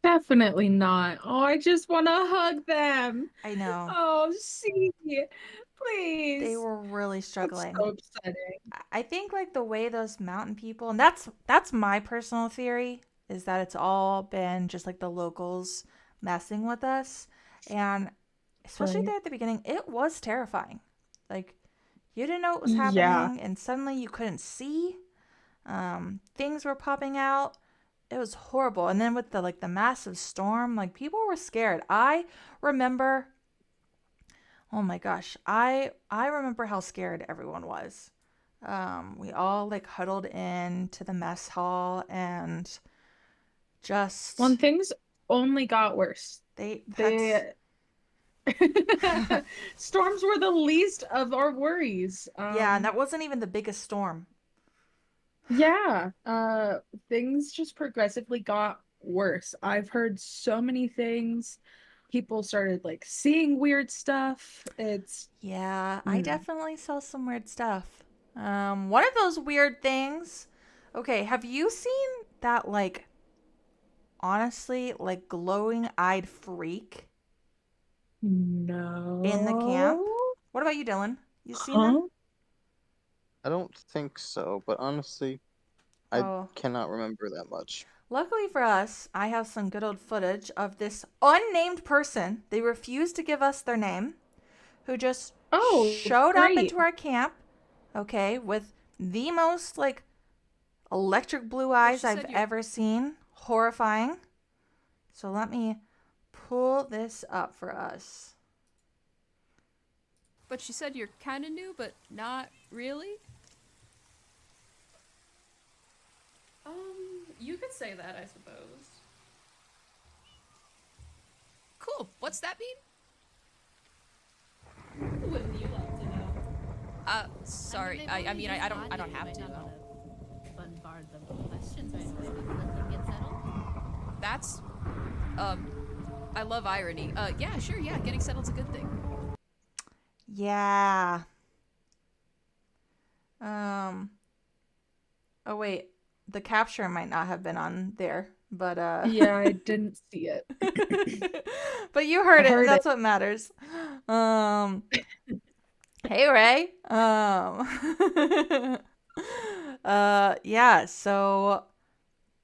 definitely not. Oh, I just want to hug them. I know. Oh, C, please. They were really That's struggling. so upsetting. I think like the way those mountain people, and that's my personal theory, is that it's all been just like the locals messing with us. And especially Right. there at the beginning, it was terrifying. Like you didn't know what was Yeah. happening and suddenly you couldn't see. Things were popping out. it was horrible. And then with the massive storm, like people were scared. I remember, oh my gosh, I remember how scared everyone was. We all like huddled in to the mess hall and just When things only got worse. that's Storms were the least of our worries. yeah, and that wasn't even the biggest storm. Yeah, things just progressively got worse. I've heard so many things. People started like seeing weird stuff. It's Yeah, I definitely saw some weird stuff. One of those weird things. Okay, have you seen that like honestly like glowing-eyed freak no. in the camp? What about you, Dylan? You seen Huh? them? I don't think so, but honestly, I Oh, cannot remember that much. luckily for us, I have some good old footage of this unnamed person. They refused to give us their name, who just Oh, showed up great. into our camp, okay, with the most like electric blue eyes she I've said ever seen. Horrifying. So let me pull this up for us. But she said you're kind of new, but not really? You could say that, I suppose. Cool. What's that mean? Wouldn't you like to know? Sorry. I mean, I don't have to know. Bombard them with questions, I suppose. Let them get settled. That's, I love irony. Yeah, sure, yeah, getting settled's a good thing. Yeah. Oh wait, the capture might not have been on there, but Yeah, I didn't see it. but you heard I it, heard and that's what matters. Hey Ray. Yeah, so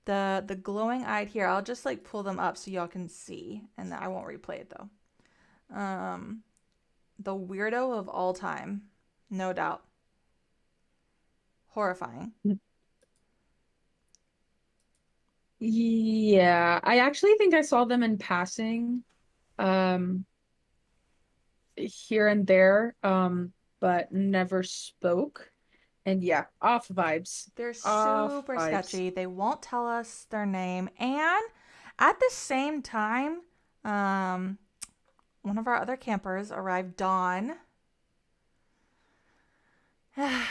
the glowing eyed here, I'll just like pull them up so y'all can see, and I won't replay it though. The weirdo of all time, no doubt. Horrifying. Yeah, I actually think I saw them in passing, um, here and there, but never spoke. And yeah, off vibes. They're Off super vibes. sketchy. They won't tell us their name. And at the same time, one of our other campers arrived, Dawn.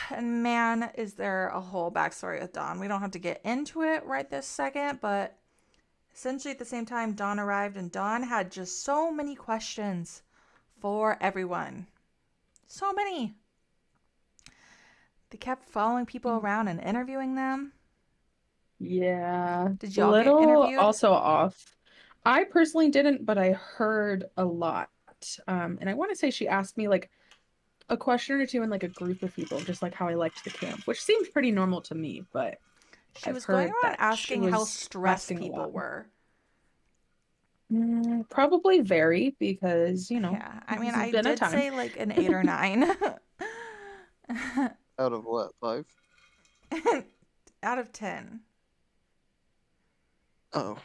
And man, is there a whole backstory with Dawn. We don't have to get into it right this second, but essentially at the same time, Dawn arrived, and Dawn had just so many questions for everyone. So many. They kept following people around and interviewing them. Yeah, Did a y'all get little interviewed? also off. I personally didn't, but I heard a lot. And I want to say she asked me like a question or two in like a group of people, just like how I liked the camp, which seemed pretty normal to me, but She I've was going heard around that she asking how was stressed asking a people lot. were. Probably very, because, you know, Yeah, I mean, this has I been a did time. say like an 8 or 9. Out of what, 5? Out of 10. Oh.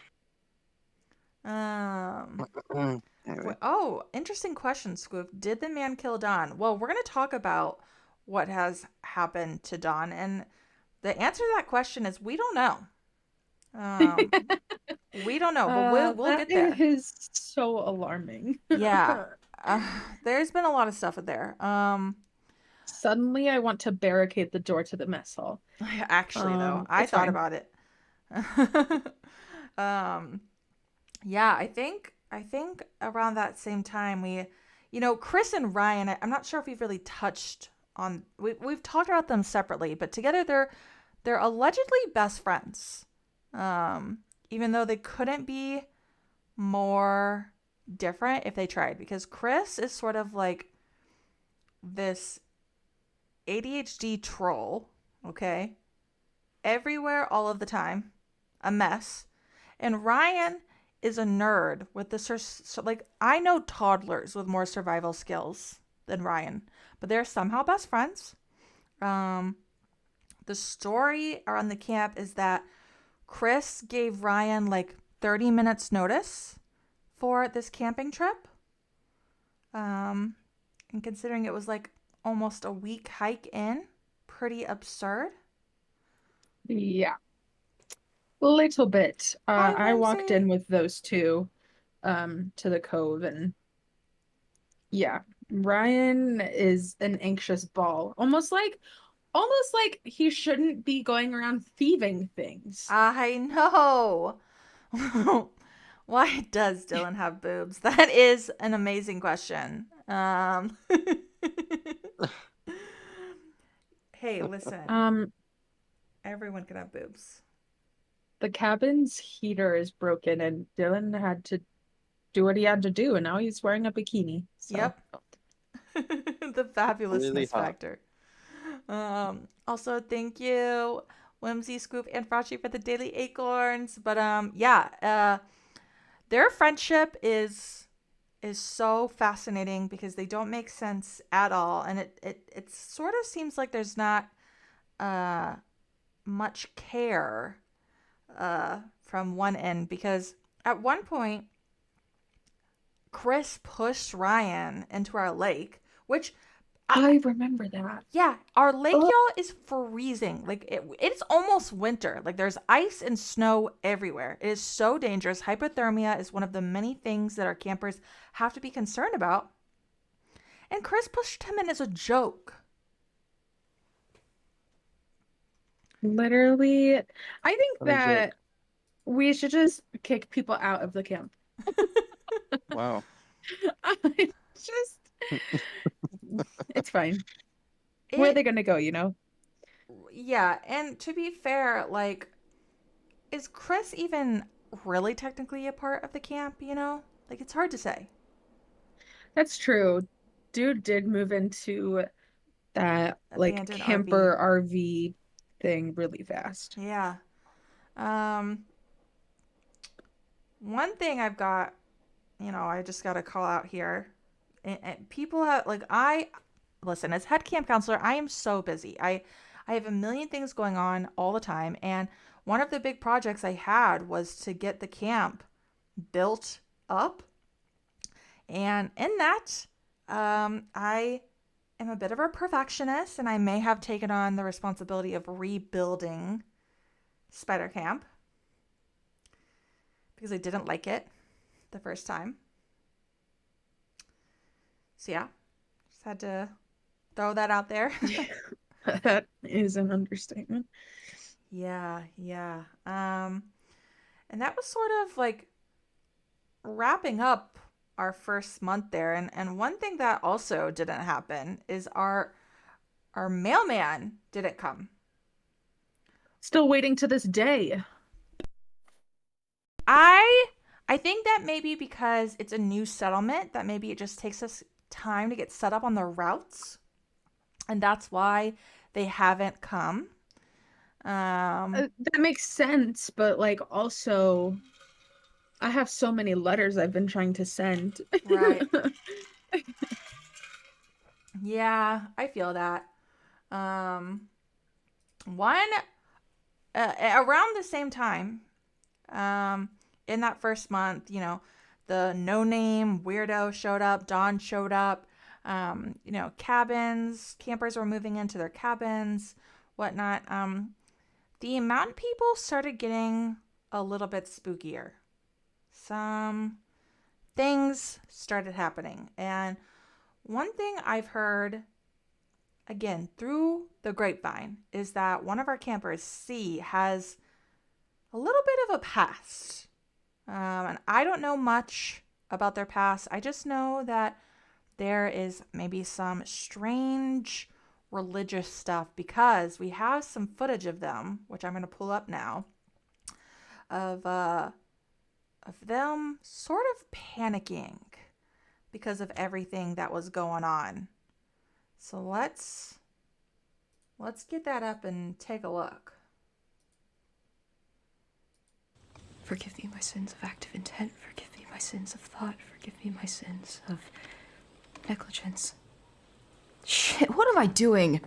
Anyway. Oh, interesting question, Scoop. Did the man kill Don? Well, we're going to talk about what has happened to Don, and the answer to that question is we don't know. We don't know, but we'll get there. That is so alarming. Yeah. There's been a lot of stuff in there. Suddenly I want to barricade the door to the mess hall. Actually, though, I It's thought fine. about it. Yeah, I think around that same time Chris and Ryan, I'm not sure if we've really touched on we've talked about them separately, but together they're allegedly best friends. Even though they couldn't be more different if they tried, because Chris is sort of like this ADHD troll, okay? Everywhere all of the time, a mess. And Ryan is a nerd with the like I know toddlers with more survival skills than Ryan, but they're somehow best friends. The story around the camp is that Chris gave Ryan like 30 minutes notice for this camping trip. And considering it was like almost a week hike in, pretty absurd. Yeah. A little bit. Hi, I walked Lindsay. in with those two to the cove, and yeah, Ryan is an anxious ball. Almost like he shouldn't be going around thieving things. I know. Why does Dylan have boobs? That is an amazing question. Hey, listen. Everyone can have boobs. The cabin's heater is broken, and Dylan had to do what he had to do, and now he's wearing a bikini. So. Yep. The fabulousness Really hot. factor. Also, thank you, Whimsy, Scoop, and Frosty for the daily acorns. But yeah, their friendship is so fascinating because they don't make sense at all, and it sort of seems like there's not much care from one end, because at one point Chris pushed Ryan into our lake, which I remember that. Yeah, our lake, y'all, is freezing. Like, it's almost winter. Like, there's ice and snow everywhere. It is so dangerous. Hypothermia is one of the many things that our campers have to be concerned about. And Chris pushed him in as a joke. Literally, I think What a that joke. we should just kick people out of the camp. Wow. It's fine. Where are they gonna go, you know? Yeah, and to be fair, like, is Chris even really technically a part of the camp, you know? Like, it's hard to say. That's true. Dude did move into that like Abandoned camper RV thing really fast. Yeah. One thing I've got, I just got to call out here. And people have, like, listen, as head camp counselor, I am so busy. I have a million things going on all the time. And one of the big projects I had was to get the camp built up. And in that, I am a bit of a perfectionist, and I may have taken on the responsibility of rebuilding Spider Camp because I didn't like it the first time. So yeah, just had to throw that out there. That is an understatement. Yeah. And that was sort of like wrapping up our first month there. And one thing that also didn't happen is our mailman didn't come. Still waiting to this day. I think that maybe because it's a new settlement, that maybe it just takes us time to get set up on the routes, and that's why they haven't come. That makes sense, but like also I have so many letters I've been trying to send. Right. Yeah, I feel that. One around the same time, in that first month, the no-name weirdo showed up, Dawn showed up, campers were moving into their cabins, whatnot. The mountain people started getting a little bit spookier. Some things started happening. And one thing I've heard, again, through the grapevine, is that one of our campers, C, has a little bit of a past. And I don't know much about their past. I just know that there is maybe some strange religious stuff, because we have some footage of them, which I'm going to pull up now, of them sort of panicking because of everything that was going on. So let's get that up and take a look. Forgive me my sins of active intent. Forgive me my sins of thought. Forgive me my sins of negligence. Shit, what am I doing?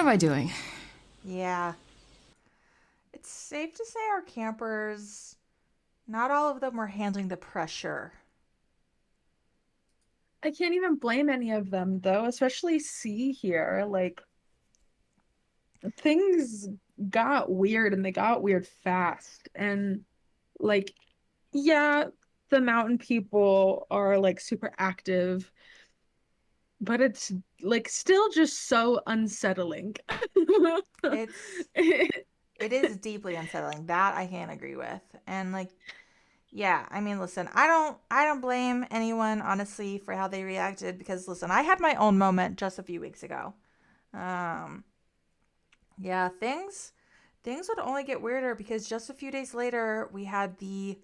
am I doing? Yeah. It's safe to say our campers, not all of them were handling the pressure. I can't even blame any of them though, especially C here. Like things got weird and they got weird fast. And like, yeah, the mountain people are like super active, but it's like still just so unsettling. It's it is deeply unsettling. That I can't agree with. And like, yeah, I mean, listen, I don't blame anyone honestly for how they reacted because listen, I had my own moment just a few weeks ago. Um yeah, things would only get weirder because just a few days later we had the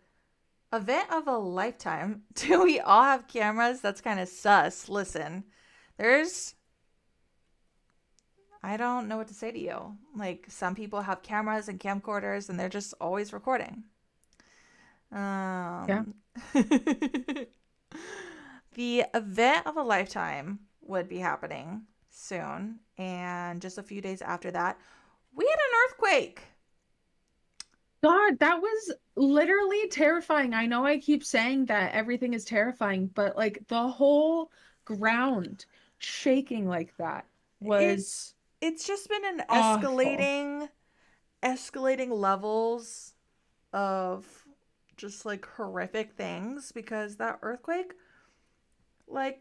event of a lifetime. Do we all have cameras? That's kind of sus. Listen, there's I don't know what to say to you. Like some people have cameras and camcorders and they're just always recording. Yeah. The event of a lifetime would be happening soon, and just a few days after that, we had an earthquake. God, that was literally terrifying. I know I keep saying that everything is terrifying, but like the whole ground shaking like that It was it's just been an awful. escalating levels of just like horrific things because that earthquake like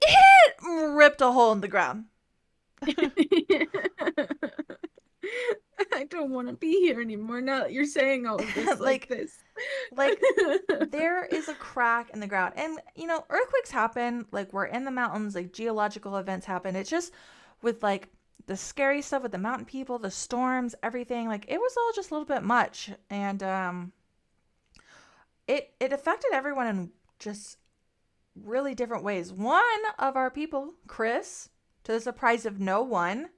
it ripped a hole in the ground. I don't want to be here anymore now that you're saying all of this like like this. like there is a crack in the ground, and earthquakes happen, like we're in the mountains, like geological events happen. It's just with like the scary stuff with the mountain people, the storms, everything, like it was all just a little bit much. And it affected everyone in just really different ways. One of our people, Chris, to the surprise of no one,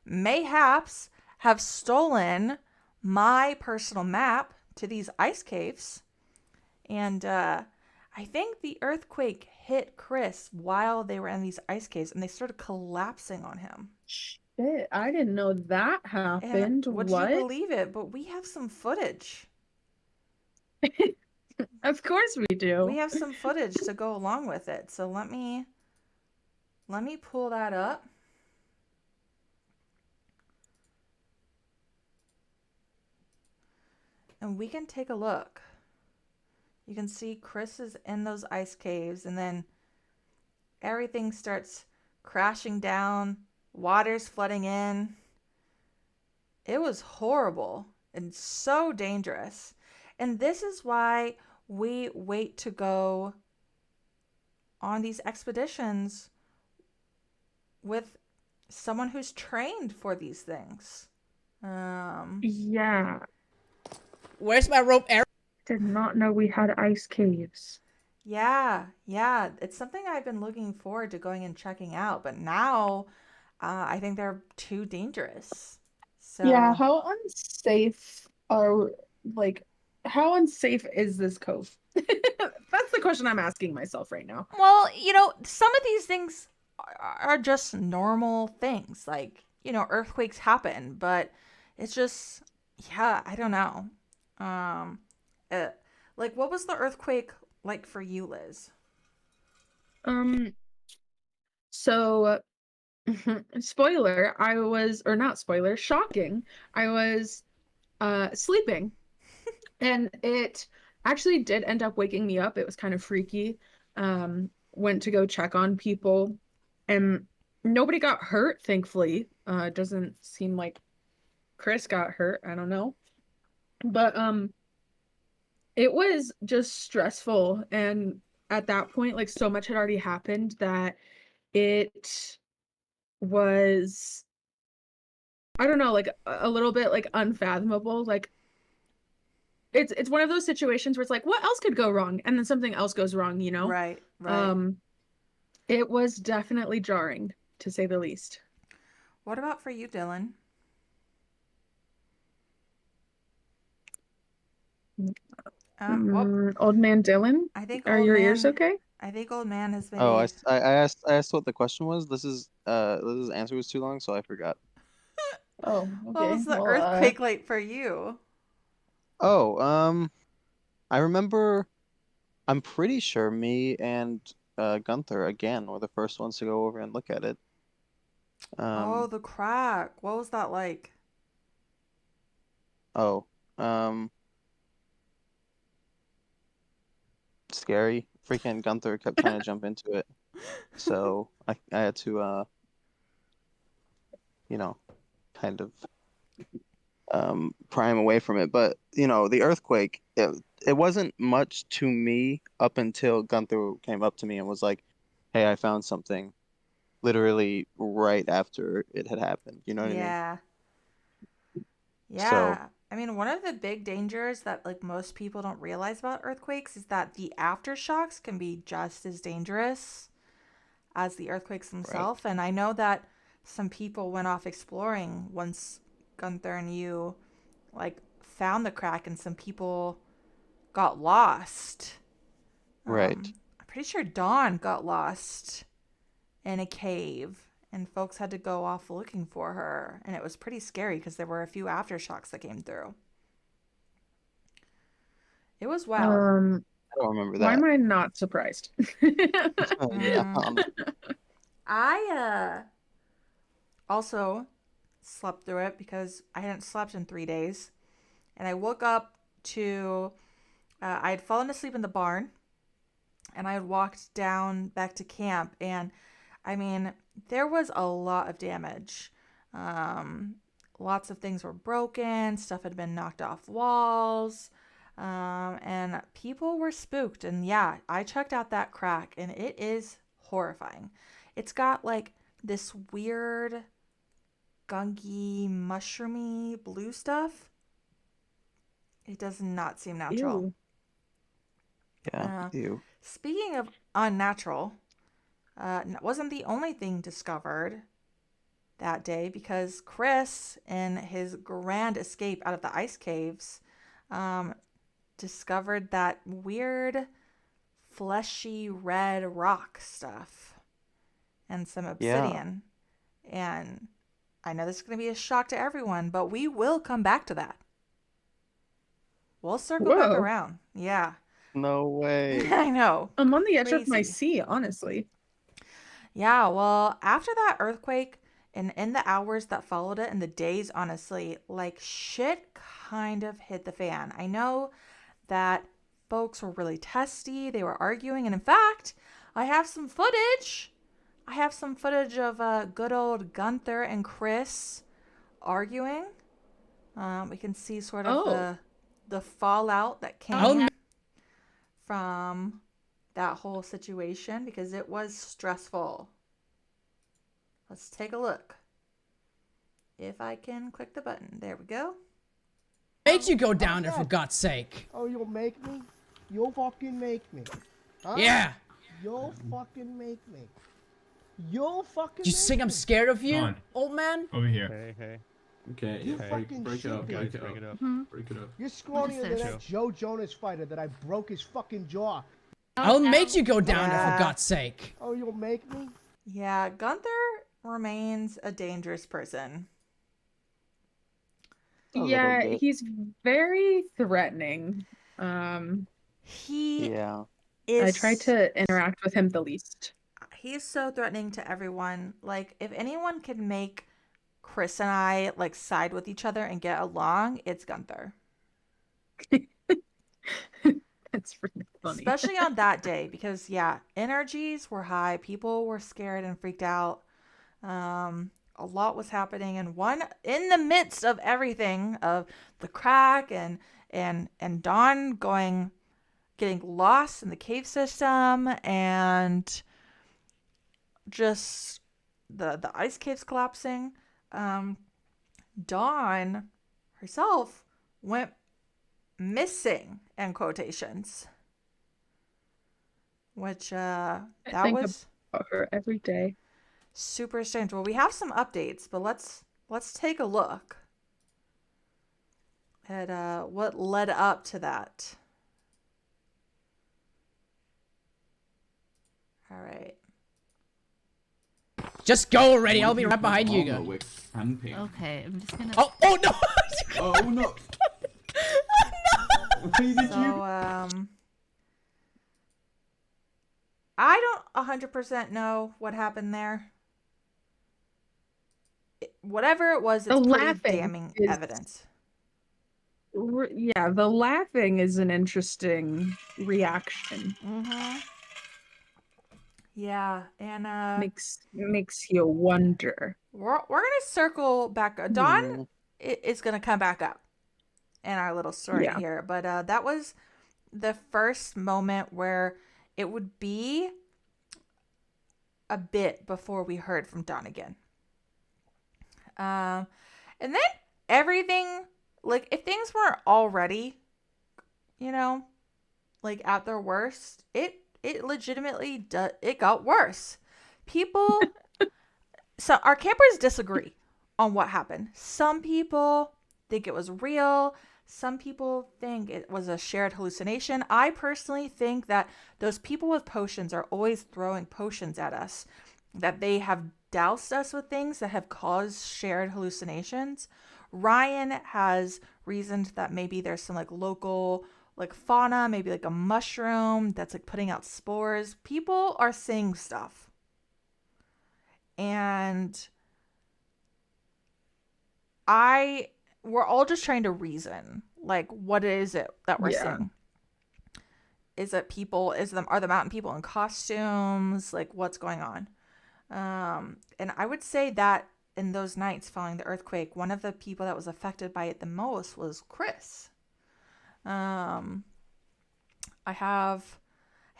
mayhaps have stolen my personal map to these ice caves. And I think the earthquake hit Chris while they were in these ice caves and they started collapsing on him. Shit, I didn't know that And happened. would you What? believe it? But we have some footage. Of course we We do. have some footage to go along with it. So let me pull that up. And we can take a look. You can see Chris is in those ice caves, and then everything starts crashing down, water's flooding in. It was horrible and so dangerous. And this is why we wait to go on these expeditions with someone who's trained for these things. Yeah, Where's my rope, Eric? did not know we had ice caves. Yeah, it's something I've been looking forward to going and checking out, but now I think they're too dangerous. Yeah, So, how unsafe are like how unsafe is this cove? That's the question I'm asking myself right now. well, some of these things are just normal things. Like, earthquakes happen, but it's just, yeah, I don't know. Um, uh, like, what was the earthquake like for you, Liz? Um, so spoiler, I was or not spoiler, shocking. I was sleeping and it actually did end up waking me up. It was kind of freaky. Went to go check on people and nobody got hurt, thankfully. It doesn't seem like Chris got hurt. I don't know. But it was just stressful and at that point like so much had already happened that it was I don't know, like a little bit like unfathomable. Like it's one of those situations where it's like, what else could go wrong? And then something else goes wrong, you know? Right, right. Um, it was definitely jarring, to say the least. What about for you, Dylan? Well, Old man Dylan, I think are old your ears man, okay? I think old man has maybe. Oh, I asked what the question was. This answer was too long, so I forgot. Oh, What okay. was the Well, earthquake like for you? Oh, I remember. I'm pretty sure me and Gunther again were the first ones to go over and look at it. Oh, the crack. What was that like? Oh, um, scary. Freaking Gunther kept trying to jump into it, so I had to you know, kind of pry him away from it. But the earthquake, it wasn't much to me up until Gunther came up to me and was like, "Hey, I found something." Literally right after it had happened. You know what I mean? Yeah. So Yeah. I mean, one of the big dangers that like most people don't realize about earthquakes is that the aftershocks can be just as dangerous as the earthquakes right, themselves. And I know that some people went off exploring once Gunther and you like found the crack, and some people got lost. right, I'm pretty sure Dawn got lost in a cave, and folks had to go off looking for her, and it was pretty scary because there were a few aftershocks that came through. It was wild. I don't remember why am that. I not surprised? Yeah, Mm. I also slept through it because I hadn't slept in 3 days, and I woke up to I had fallen asleep in the barn, and I had walked down back to camp, and I mean, there was a lot of damage. Um, Lots of things were broken, stuff had been knocked off walls, and people were spooked. And yeah, I checked out that crack, and it is horrifying. It's got like this weird, gunky, mushroomy blue stuff. It does not seem natural. Ew. yeah, Uh, ew. Speaking of unnatural, wasn't the only thing discovered that day, because Chris, in his grand escape out of the ice caves, um, discovered that weird, fleshy red rock stuff and some Yeah, obsidian. And I know this is going to be a shock to everyone, but we will come back to that. We'll circle back Whoa. around. Yeah. no way. I know. I'm on the edge of my Crazy. seat, honestly. Yeah, well, after that earthquake and in the hours that followed it and the days, honestly, like shit kind of hit the fan. I know that folks were really testy, they were arguing, and in fact, I have some footage. I have some footage of good old Gunther and Chris arguing. We can see sort of Oh. the fallout that came from that whole situation because it was stressful. Let's take a look. If I can click the button. There we go. Makes you go down there, for God's sake. Oh, you'll make me? You'll fucking make me. Huh? Yeah. You'll fucking make me. You'll fucking Do you make think I'm me. scared of you, old man? Over here. Hey, hey. Okay, You yeah, fucking break it up, should break be. it up, Break it up. break it up. You're scrawnier than that Joe Jonas fighter that I broke his fucking jaw. I'll make you go down there, Yeah. for God's sake. Oh, you'll make me? Yeah, Gunther remains a dangerous person. A little Yeah, bit. he's very threatening. He Yeah, is. I try to interact with him the least. He is so threatening to everyone. Like, if anyone can make Chris and I like side with each other and get along, it's Gunther. That's pretty funny. Especially on that day, because yeah, energies were high. People were scared and freaked out. A lot was happening, and one in the midst of everything, of the crack and Dawn getting lost in the cave system, and just the ice caves collapsing. Dawn herself went missing, in quotations, which I that think was about her every day. super strange. Well, we have some updates, but let's take a look at what led up to that. All right. Just go already. I'll be right behind you. Go. Okay, I'm just gonna. Oh no! Oh no! So I don't 100% know what happened there. Whatever it was, it's The pretty laughing damning is- evidence. Yeah, the laughing is an interesting reaction. Mm-hmm. Yeah, and Makes you wonder. we're gonna circle back. Dawn is gonna come back up in our little story Yeah. here, but that was the first moment where it would be a bit before we heard from Dawn again. And then everything, like, if things weren't already, you know, like at their worst, it legitimately it got worse. People, so our campers disagree on what happened. Some people think it was real. Some people think it was a shared hallucination. I personally think that those people with potions are always throwing potions at us, that they have doused us with things that have caused shared hallucinations. Ryan has reasoned that maybe there's some like local like fauna, maybe like a mushroom that's like putting out spores. People are seeing stuff. And we're all just trying to reason, like, what is it that we're seeing? Is it people? Are the mountain people in costumes? Like, what's going on? And I would say that in those nights following the earthquake, one of the people that was affected by it the most was Chris. I have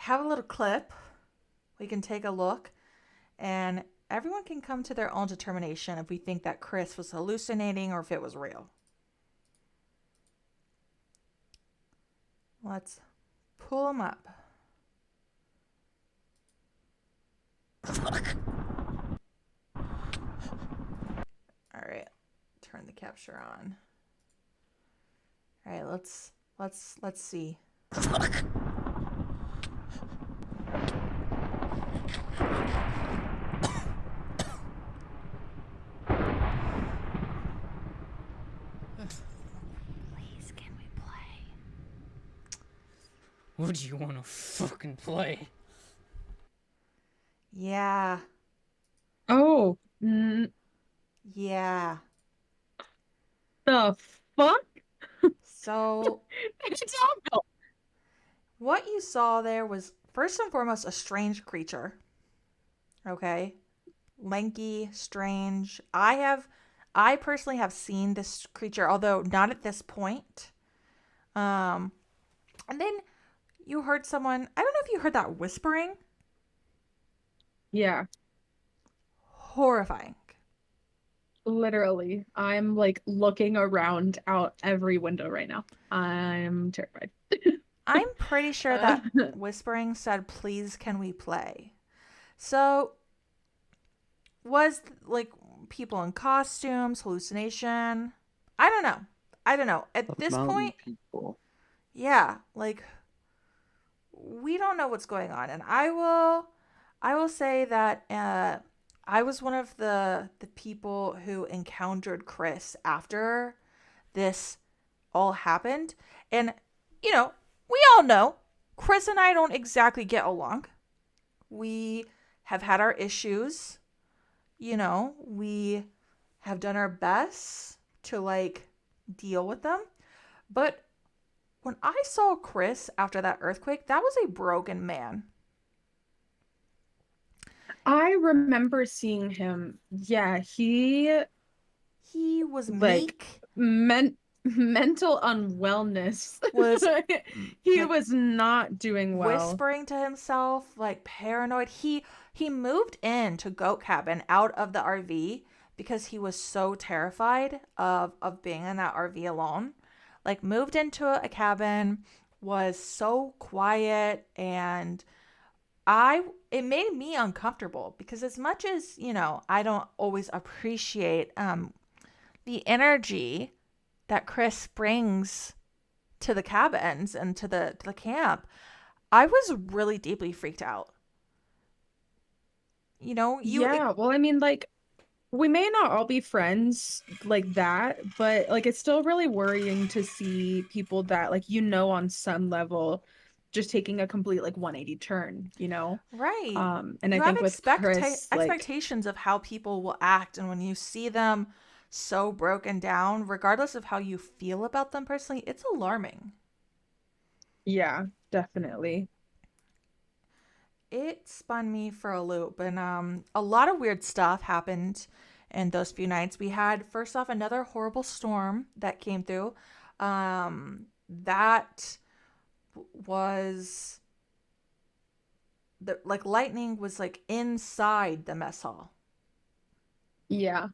a little clip. We can take a look, and everyone can come to their own determination if we think that Chris was hallucinating or if it was real. Let's pull him up. All right, turn the capture on. All right, let's see. Please, can we play? What do you want to fucking play? Yeah. Oh. Yeah. The fuck? So what you saw there was first and foremost a strange creature. Okay? Lanky, strange. I personally have seen this creature, although not at this point. And then you heard someone, I don't know if you heard that whispering. Yeah. Horrifying. Literally. I'm like looking around out every window right now. I'm terrified. I'm pretty sure that whispering said, "Please, can we play?" So, was like people in costumes, hallucination? I don't know. At this point, people. yeah, like we don't know what's going on, and I will say that I was one of the people who encountered Chris after this all happened, and you know, we all know Chris and I don't exactly get along. We have had our issues. You know, we have done our best to like deal with them. But when I saw Chris after that earthquake, that was a broken man. I remember seeing him. Yeah, he was like meek. Mental unwellness. He was not doing well. Whispering to himself, like paranoid. He moved into Goat Cabin out of the RV because he was so terrified of being in that RV alone. Like moved into a cabin, was so quiet, and it made me uncomfortable because as much as, you know, I don't always appreciate the energy that Chris brings to the cabins and to the camp, I was really deeply freaked out. You know, Yeah, well, I mean, like, we may not all be friends like that, but like it's still really worrying to see people that like on some level just taking a complete like 180 turn, you know? right. And I You have think with Chris, like, expectations of how people will act, and when you see them so broken down, regardless of how you feel about them personally, it's alarming. yeah, definitely. It spun me for a loop, and a lot of weird stuff happened in those few nights. We had, first off, another horrible storm that came through. That was the like lightning was like inside the mess hall. Yeah.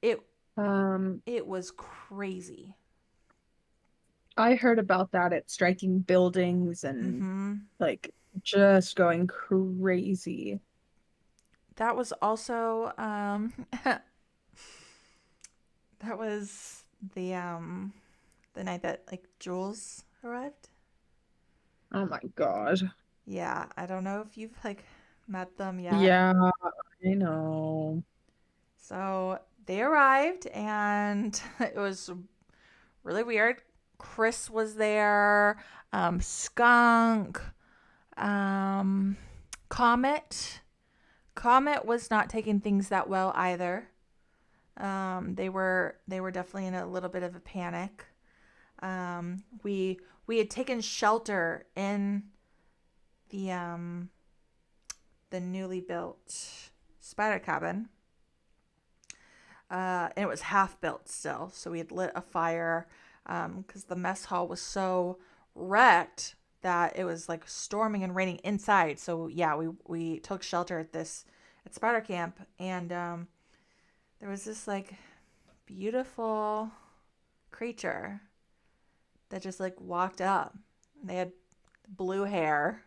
It Um, it was crazy. I heard about that at striking buildings and Mm-hmm. like just going crazy. That was also that was the night that like Jules arrived. Oh my God. Yeah, I don't know if you've like met them yet. Yeah, I know. So they arrived and it was really weird. Chris was there, Skunk, um, Comet. Comet was not taking things that well either. They were definitely in a little bit of a panic. We had taken shelter in the the newly built spider cabin. And it was half built still, so we had lit a fire because the mess hall was so wrecked that it was like storming and raining inside. So yeah, we took shelter at Spider Camp, and there was this like beautiful creature that just like walked up. They had blue hair.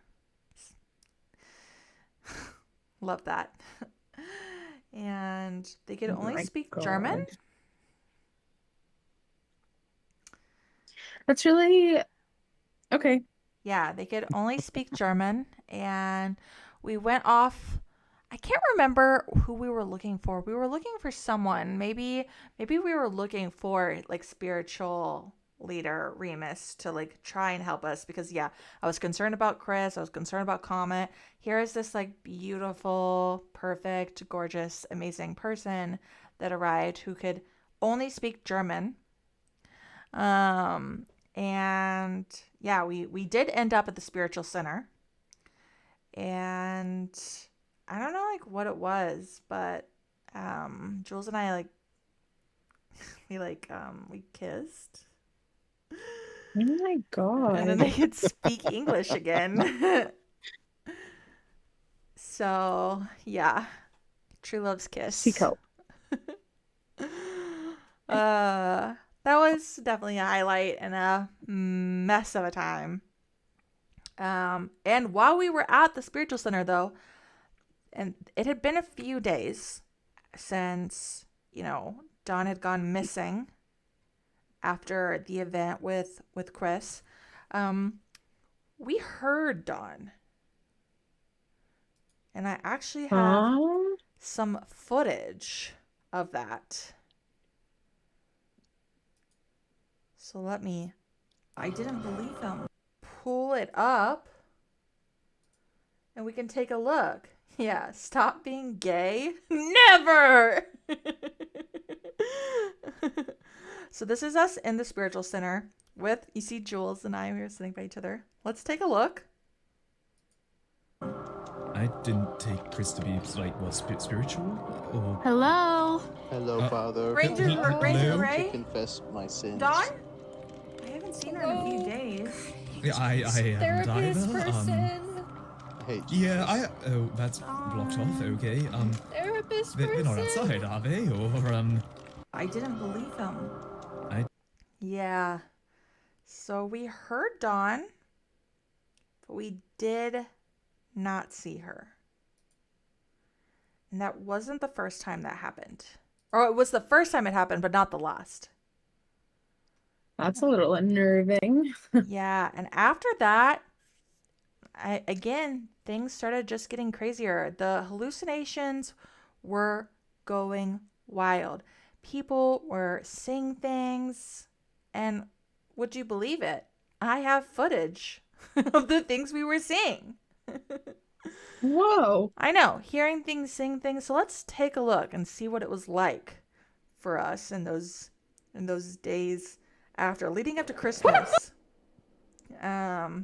Love that. And they could Oh only my speak God. German. That's really okay. Yeah, they could only speak German. And we went off. I can't remember who we were looking for. We were looking for someone. Maybe we were looking for like spiritual leader Remus to like try and help us, because yeah, I was concerned about Chris, I was concerned about Comet. Here is this like beautiful, perfect, gorgeous, amazing person that arrived who could only speak German. Um and yeah, we did end up at the spiritual center. And I don't know like what it was, but Jules and I like we kissed. Oh my And then God. they could speak English again. So, yeah. True love's kiss. Seek help. That was definitely a highlight and a mess of a time. And while we were at the spiritual center, though, and it had been a few days since, Dawn had gone missing after the event with Chris, we heard Dawn. And I actually have some footage of that. So I didn't believe him. Pull it up and we can take a look. Yeah, stop being gay. Never! So this is us in the spiritual center with, you see Jules and I, we were sitting by each other. Let's take a look. I didn't take Chris to be like spiritual or. Hello. Hello, Father. Ranger Ray. To confess my sins. Dawn? I haven't seen her in a few days. Yeah, I haven't Therapist either. person. Hey. Yeah, oh, that's blocked off. Okay. Therapist They're person. not outside, are they? Or I didn't believe him. Yeah. So we heard Dawn, but we did not see her. And that wasn't the first time that happened. Or it was the first time it happened, but not the last. That's a little unnerving. Yeah, and after that, again, things started just getting crazier. The hallucinations were going wild. People were seeing things, and would you believe it? I have footage of the things we were seeing. Whoa. I know, hearing things, seeing things. So let's take a look and see what it was like for us in those days after, leading up to Christmas. Oh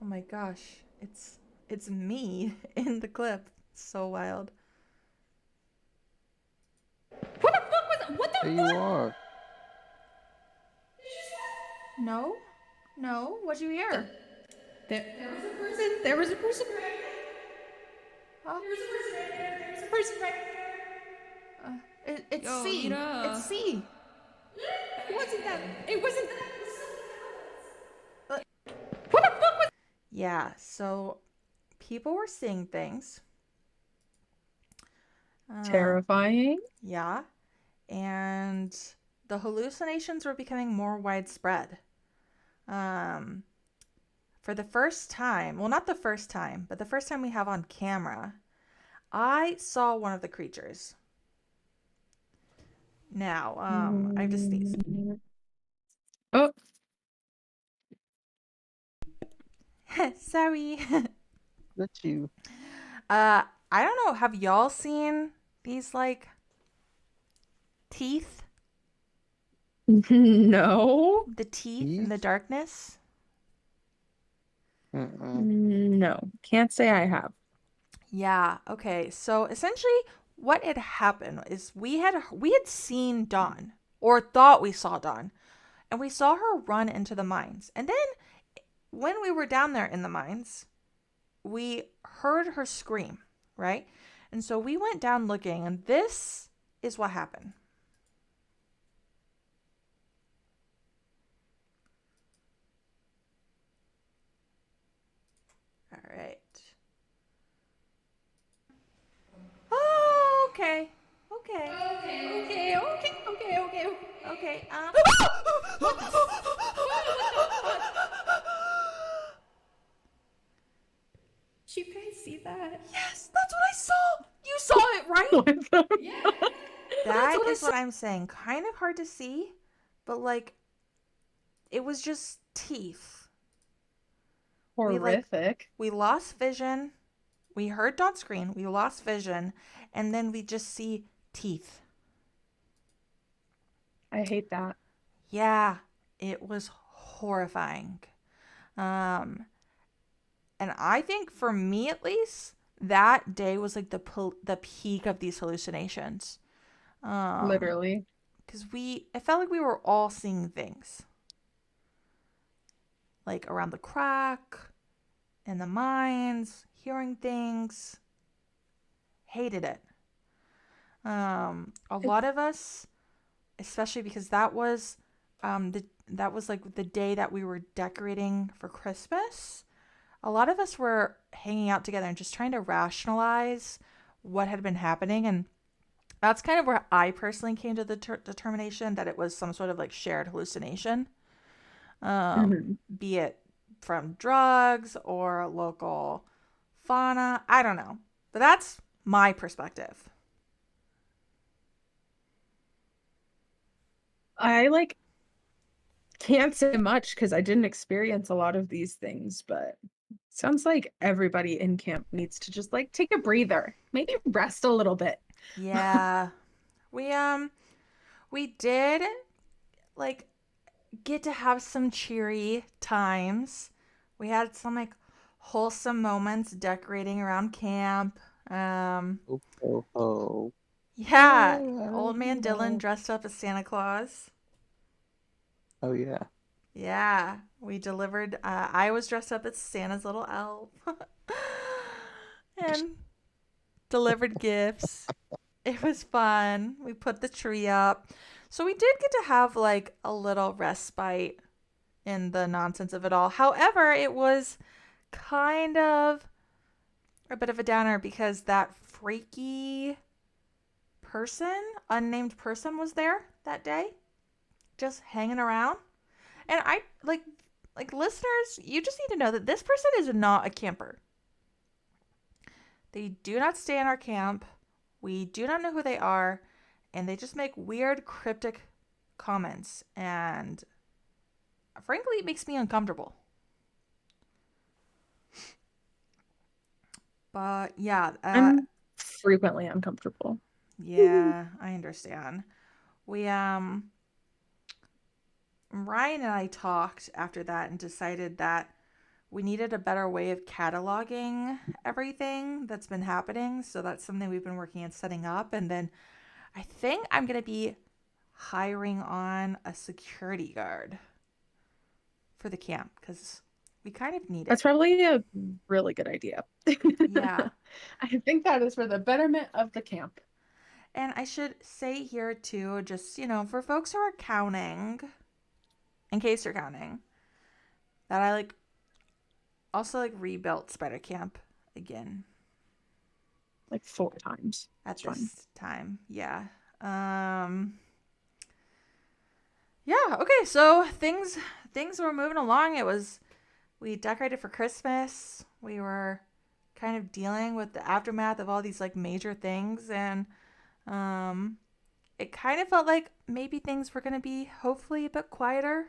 my gosh, it's me in the clip. It's so wild. What the fuck was it? What the There you are. No? What'd you hear? There was a person. There was a person right there. Huh? There was a person right there. There was a person right there. It's Yo, C. Nina. It's C. It wasn't that. It wasn't that. It was something else. What the fuck was? Yeah. So people were seeing things. Terrifying. Yeah. And the hallucinations were becoming more widespread. For the first time, well, not the first time, but the first time we have on camera, I saw one of the creatures. Now, I just sneezed. Oh. Sorry. That's you. I don't know. Have y'all seen these like teeth? No. The teeth in the darkness? No. Can't say I have. Yeah. Okay. So essentially, what had happened is we had seen Dawn, or thought we saw Dawn, and we saw her run into the mines. And then when we were down there in the mines, we heard her scream, right? And so we went down looking, and this is what happened. All right. Oh, okay. Okay. Okay. What the fuck? Did you guys see that? Yes, that's what I saw. You saw it, right? Yeah. That is what I'm saying. Kind of hard to see, but like, it was just teeth. Horrific. We lost vision. We heard Dawn scream. We lost vision, and then we just see teeth. I hate that. Yeah, it was horrifying. And I think for me at least, that day was like the peak of these hallucinations. Literally. Because it felt like we were all seeing things. Like around the crack, in the mines, hearing things. Hated it. A lot of us, especially because that was like the day that we were decorating for Christmas. A lot of us were hanging out together and just trying to rationalize what had been happening. And that's kind of where I personally came to the determination that it was some sort of like shared hallucination. Be it from drugs or local fauna. I don't know. But that's my perspective. I can't say much because I didn't experience a lot of these things, but sounds like everybody in camp needs to just take a breather, maybe rest a little bit. Yeah. We did get to have some cheery times. We had some wholesome moments decorating around camp. Yeah, old man Dylan dressed up as Santa Claus. Oh yeah. Yeah, we delivered. I was dressed up as Santa's little elf, and delivered gifts. It was fun. We put the tree up, so we did get to have a little respite in the nonsense of it all. However, it was kind of a bit of a downer because that freaky unnamed person was there that day, just hanging around. And like, listeners, you just need to know that this person is not a camper. They do not stay in our camp. We do not know who they are. And they just make weird, cryptic comments. And frankly, it makes me uncomfortable. But yeah. I'm frequently uncomfortable. Yeah, I understand. Ryan and I talked after that and decided that we needed a better way of cataloging everything that's been happening. So that's something we've been working on setting up. And then I think I'm going to be hiring on a security guard for the camp because we kind of need it. That's probably a really good idea. Yeah. I think that is for the betterment of the camp. And I should say here too, just, for folks who are counting, in case you're counting, that I also rebuilt Spider Camp again. Like 4 times. At That's this time. Yeah. Yeah, okay, so things were moving along. We decorated for Christmas. We were kind of dealing with the aftermath of all these major things, and it kind of felt like maybe things were going to be hopefully a bit quieter.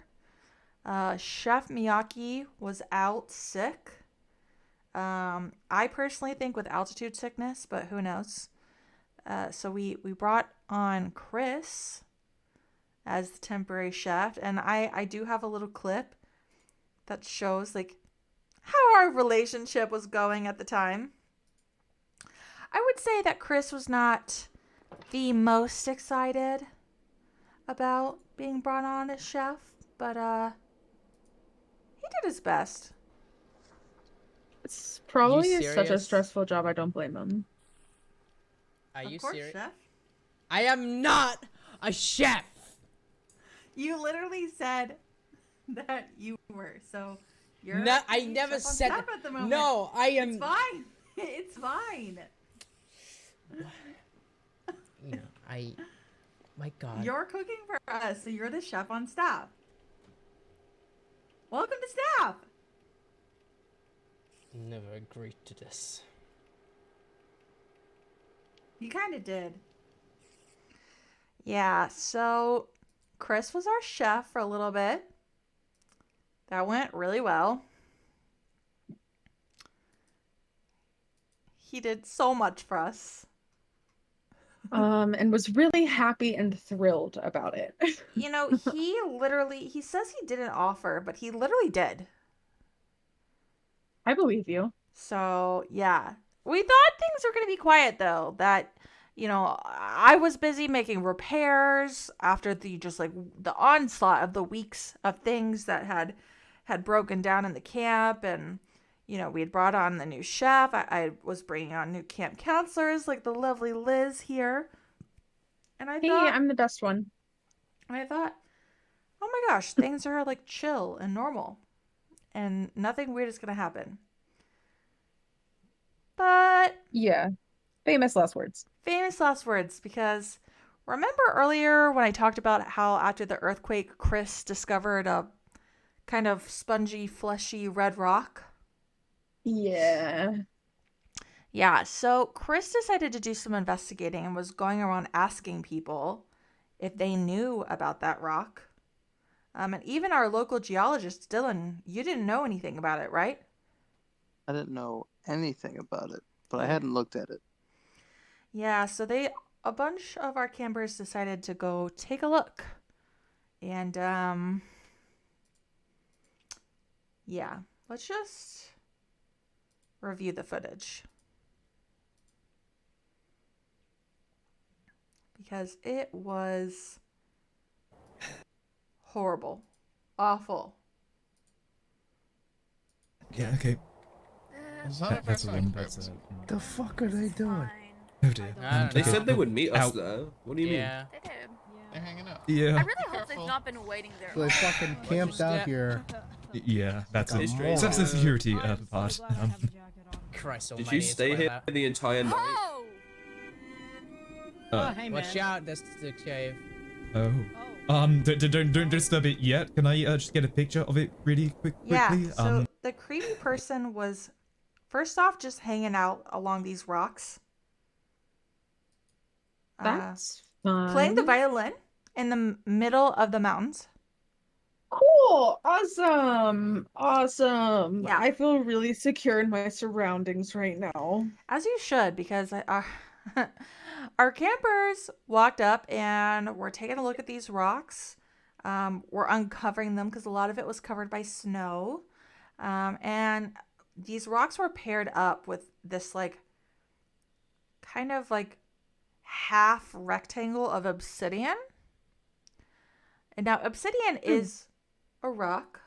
Chef Miyake was out sick. I personally think with altitude sickness, but who knows? So we brought on Chris as the temporary chef, and I do have a little clip that shows how our relationship was going at the time. I would say that Chris was not the most excited about being brought on as chef, but he did his best. It's probably such a stressful job. I don't blame him. Are you Of course, serious? chef. I am not a chef. You literally said that you were, so you're. No, I never said that. At the moment. No, I am. It's fine. It's fine. My God. You're cooking for us, so you're the chef on staff. Welcome to staff. Never agreed to this. You kind of did. Yeah, so Chris was our chef for a little bit. That went really well. He did so much for us. And was really happy and thrilled about it. He says he didn't offer, but he literally did. I believe you. So, yeah. We thought things were going to be quiet, though. That, I was busy making repairs after the onslaught of the weeks of things that had broken down in the camp. And, we had brought on the new chef. I was bringing on new camp counselors, like the lovely Liz here. And I thought... I'm the best one. And I thought, oh my gosh, things are, chill and normal. And nothing weird is going to happen. But... Yeah. Famous last words. Famous last words, because remember earlier when I talked about how after the earthquake, Chris discovered a kind of spongy, fleshy red rock? Yeah. Yeah, so Chris decided to do some investigating and was going around asking people if they knew about that rock. And even our local geologist, Dylan, you didn't know anything about it, right? I didn't know anything about it, but I hadn't looked at it. Yeah, so a bunch of our campers decided to go take a look. And, yeah, let's just review the footage. Because it was horrible. Awful. Yeah, okay. That's a one. The fuck are they doing? Oh dear. They said they would meet us Out. there. What do you mean? They did. They're hanging out. Yeah. I really hope they've not been waiting there. So they fucking camped out here. Yeah, that's Like it. a moron. That's the security part. Christ Did almighty, you it's stay quite here loud. the entire night? Oh! Hey, watch out, that's the cave. Oh. Don't disturb it yet. Can I just get a picture of it really quickly? Yeah, so the creepy person was first off just hanging out along these rocks. That's fun. Playing the violin in the middle of the mountains. Cool. Awesome. Awesome. Yeah. I feel really secure in my surroundings right now. As you should, because our campers walked up and were taking a look at these rocks. We're uncovering them because a lot of it was covered by snow. And these rocks were paired up with this like kind of like half rectangle of obsidian. And now obsidian is a rock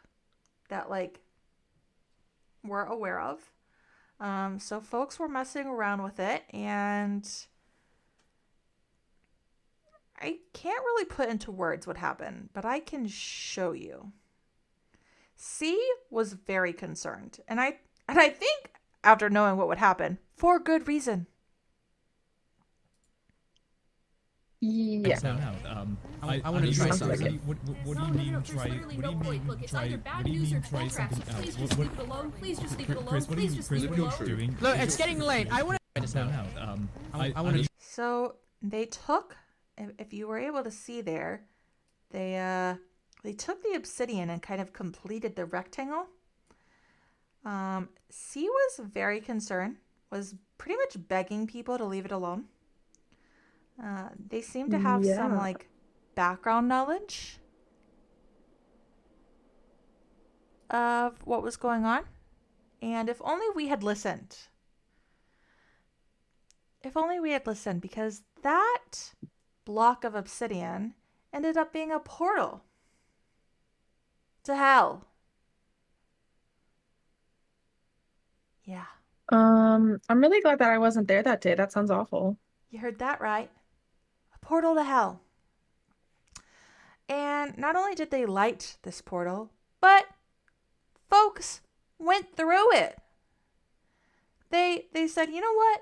that like we're aware of. So folks were messing around with it, and I can't really put into words what happened, but I can show you. C was very concerned, and I think after knowing what would happen, for good reason. Yeah. I want to try something. What do you mean try? What do you mean Look, it's try? either bad What do you news or mean try bull crap, something so please else? just leave it alone. Please just leave it alone. Chris, what do Please you just leave it alone. doing? Look, it's getting late. I want to try this out. I want to. So they took, if you were able to see there, they took the obsidian and kind of completed the rectangle. C was very concerned, was pretty much begging people to leave it alone. They seem to have some like background knowledge of what was going on. And if only we had listened. If only we had listened, because that block of obsidian ended up being a portal to hell. Yeah. I'm really glad that I wasn't there that day. That sounds awful. You heard that right. A portal to hell. And not only did they light this portal, but folks went through it. They said, you know what?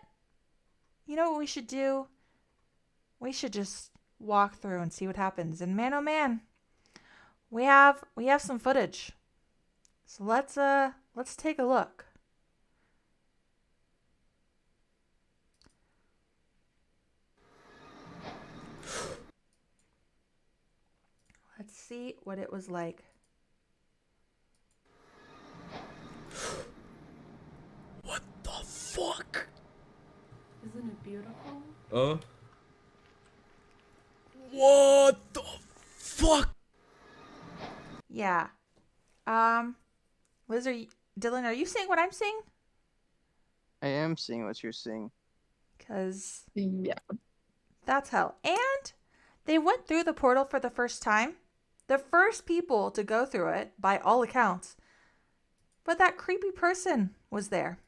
You know what we should do? We should just walk through and see what happens. And man, oh man, we have some footage. So let's take a look. Let's see what it was like. What the fuck? Isn't it beautiful? What the fuck? Yeah. Liz, Dylan, are you seeing what I'm seeing? I am seeing what you're seeing. Because yeah, that's hell. And they went through the portal for the first time. The first people to go through it, by all accounts. But that creepy person was there.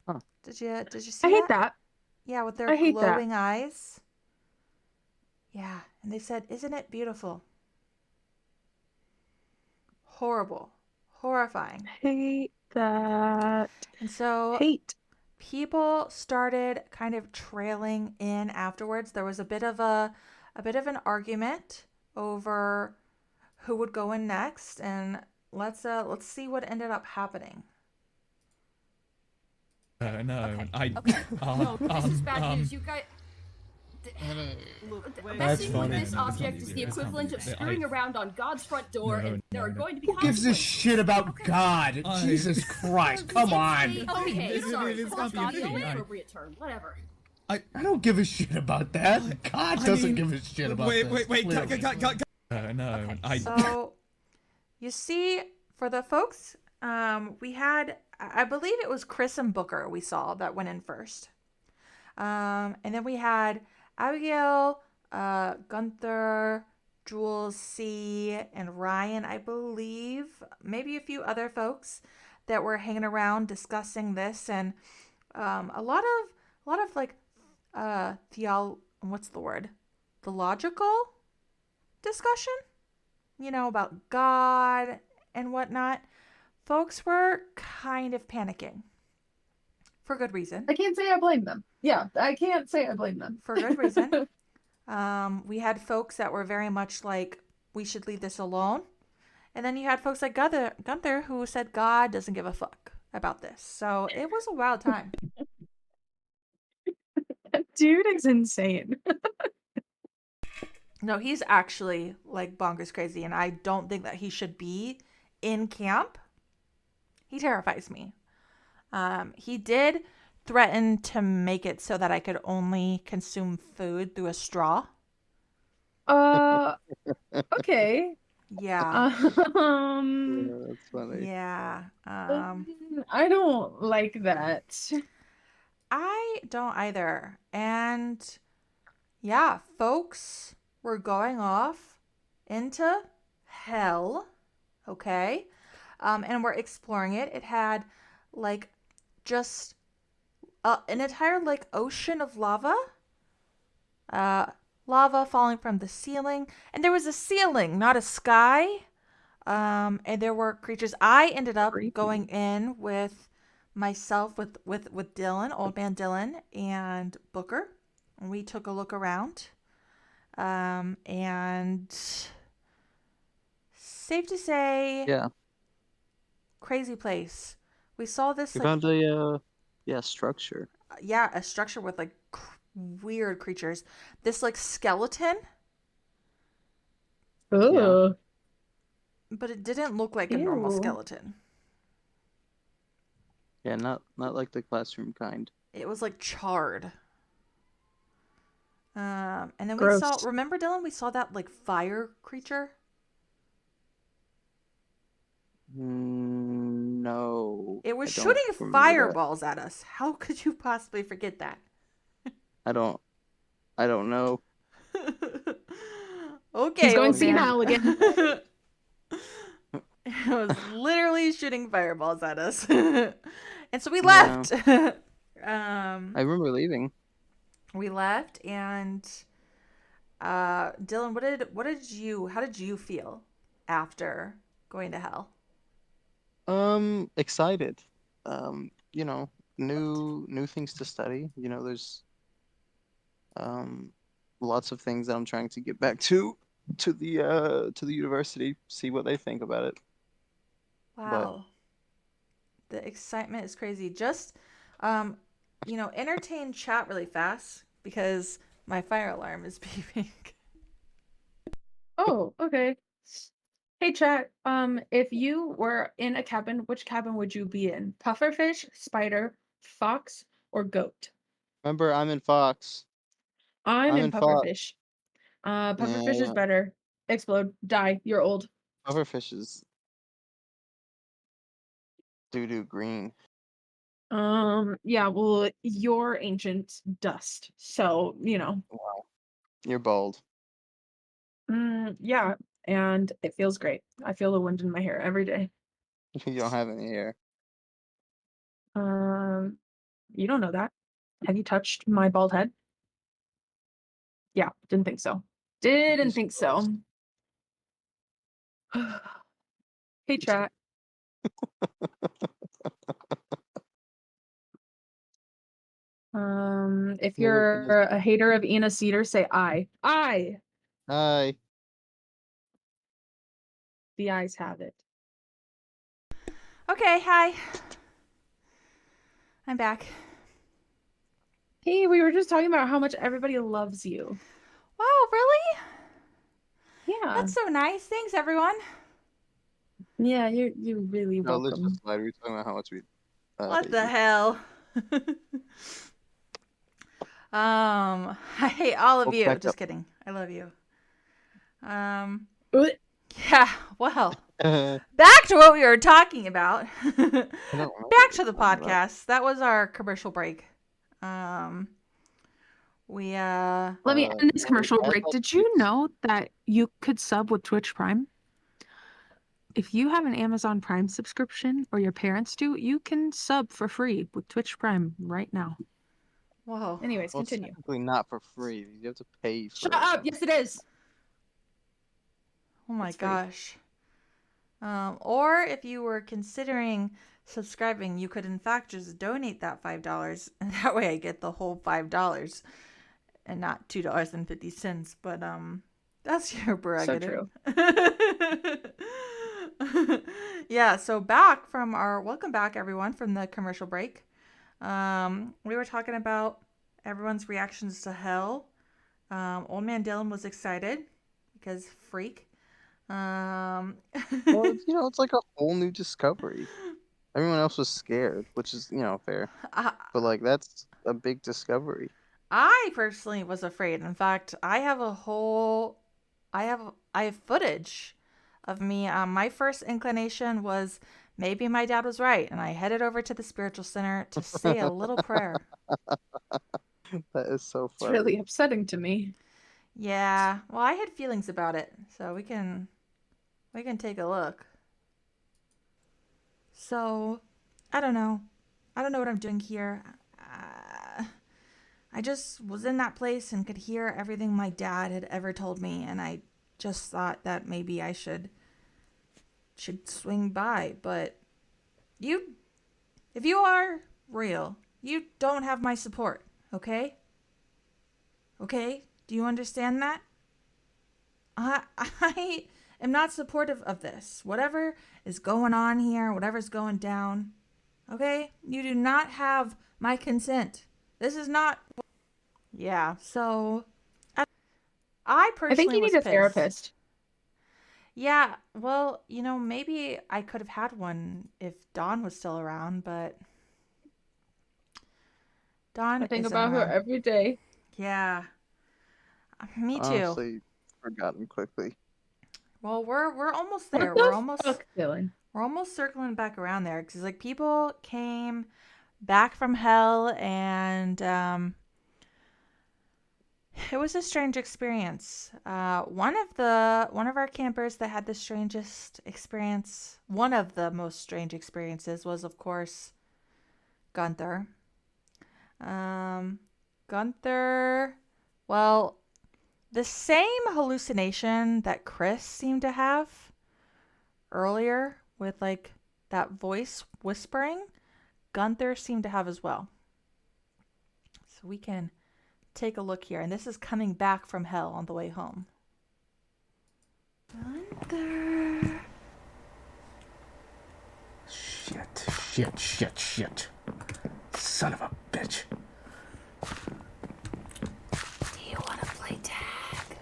Huh. Did you see I hate that. Yeah, with their I hate that. glowing eyes. Yeah, and they said, "Isn't it beautiful?" Horrible. Horrifying. Hate that. And so people started kind of trailing in afterwards. There was a bit of an argument over who would go in next, and let's see what ended up happening. No, No, this is bad news. You guys. Messing with this object is the equivalent of screwing around on God's front door, and there are going to be. Who gives a shit about God? Jesus Christ, come on. Okay, sorry. It's God, not the the only thing. appropriate term. Whatever. I don't give a shit about that. God doesn't give a shit about wait, this. Wait, clearly. no. Okay, so you see, for the folks, we had, I believe it was Chris and Booker we saw that went in first. And then we had Abigail, Gunther, Jules C, and Ryan, I believe, maybe a few other folks that were hanging around discussing this, and a lot of like what's the word? Theological discussion, about God and whatnot. Folks were kind of panicking. For good reason. I can't say I blame them. Yeah, I can't say I blame them. For good reason. We had folks that were very much like, we should leave this alone. And then you had folks like Gunther who said God doesn't give a fuck about this. So it was a wild time. That dude is insane. No, he's actually like bonkers crazy, and I don't think that he should be in camp. He terrifies me. He did threaten to make it so that I could only consume food through a straw. Okay. Yeah. That's funny. Yeah. I don't like that. I don't either. And yeah, folks were going off into hell. Okay. And we're exploring it. It had like just an entire like ocean of lava. Lava falling from the ceiling. And there was a ceiling, not a sky. And there were creatures. I ended up going in with myself with Dylan, old man Dylan, and Booker. And we took a look around. And safe to say, Yeah. crazy place. We saw this We like found a structure. a structure with like weird creatures. This like skeleton. Ugh. But it didn't look like a normal Ew. skeleton. Yeah, not like the classroom kind. It was like charred. And then we Gross. saw, remember Dylan, we saw that like fire creature? No. It was I don't shooting remember that. fireballs at us. How could you possibly forget that? I don't know. Okay. He's going old man. senile again. It was literally shooting fireballs at us. And so we left. I remember leaving. We left, and Dylan, how did you feel after going to hell? Excited. You know, new things to study. You know, there's lots of things that I'm trying to get back to the university, see what they think about it. Wow. The excitement is crazy. Just entertain chat really fast because my fire alarm is beeping. Oh, okay. Hey chat, if you were in a cabin, which cabin would you be in? Pufferfish, spider, fox, or goat? Remember, I'm in Fox. I'm in Fox. pufferfish. Pufferfish is Yeah. better. Explode. Die. You're old. Pufferfish is doo-doo green. Yeah, well, you're ancient dust. So, you know. Wow. You're bald. Yeah, and it feels great. I feel the wind in my hair every day. You don't have any hair. You don't know that. Have you touched my bald head? Yeah, didn't think so. Didn't think so. Hey, chat. If you're a hater of Ina Cedar, say I. I. Hi. The eyes have it. Okay, hi. I'm back. Hey, we were just talking about how much everybody loves you. Wow, really? Yeah. That's so nice. Thanks, everyone. Yeah, you're really No, let's welcome. just slide. We're talking about how much we. What hate the you. hell? I hate all of We'll you. back Just up. kidding. I love you. Yeah, well. Back to what we were talking about. Back to the podcast. That was our commercial break. Let me end this commercial break. Did you know that you could sub with Twitch Prime? If you have an Amazon Prime subscription, or your parents do, you can sub for free with Twitch Prime right now. Whoa. Anyways, Well, it's continue. technically not for free. You have to pay for Shut it. up! Yes, it is. Oh my It's free. gosh. Or if you were considering subscribing, you could in fact just donate that $5, and that way I get the whole $5. and not $2.50, but that's your prerogative. So true. Yeah, so welcome back everyone from the commercial break. We were talking about everyone's reactions to Hell. Old Man Dylan was excited because freak. Well, it's like a whole new discovery. Everyone else was scared, which is, fair. But like that's a big discovery. I personally was afraid. In fact, I have footage of me. My first inclination was maybe my dad was right, and I headed over to the spiritual center to say a little prayer. That is so funny. It's really upsetting to me. Yeah, well, I had feelings about it, so we can take a look. So, I don't know what I'm doing here. I just was in that place and could hear everything my dad had ever told me, and I just thought that maybe I should swing by. But if you are real, you don't have my support, okay? Okay? Do you understand that? I am not supportive of this. Whatever is going on here, whatever's going down, okay? You do not have my consent. This is not... Yeah, so... I personally I think you need a therapist. Yeah, well, maybe I could have had one if Dawn was still around, but... Dawn I think isn't about her around. every day. Yeah. Me too. Honestly, forgotten quickly. Well, we're almost there. What We're the almost fuck, Dylan? we're almost circling back around there because like people came back from Hell, and it was a strange experience. One of our campers that had the strangest experience, one of the most strange experiences, was of course Gunther. Gunther, well, the same hallucination that Chris seemed to have earlier with like that voice whispering, Gunther seemed to have as well. So we can take a look here, and this is coming back from Hell on the way home. Gunther. Shit. Son of a bitch. Do you want to play tag?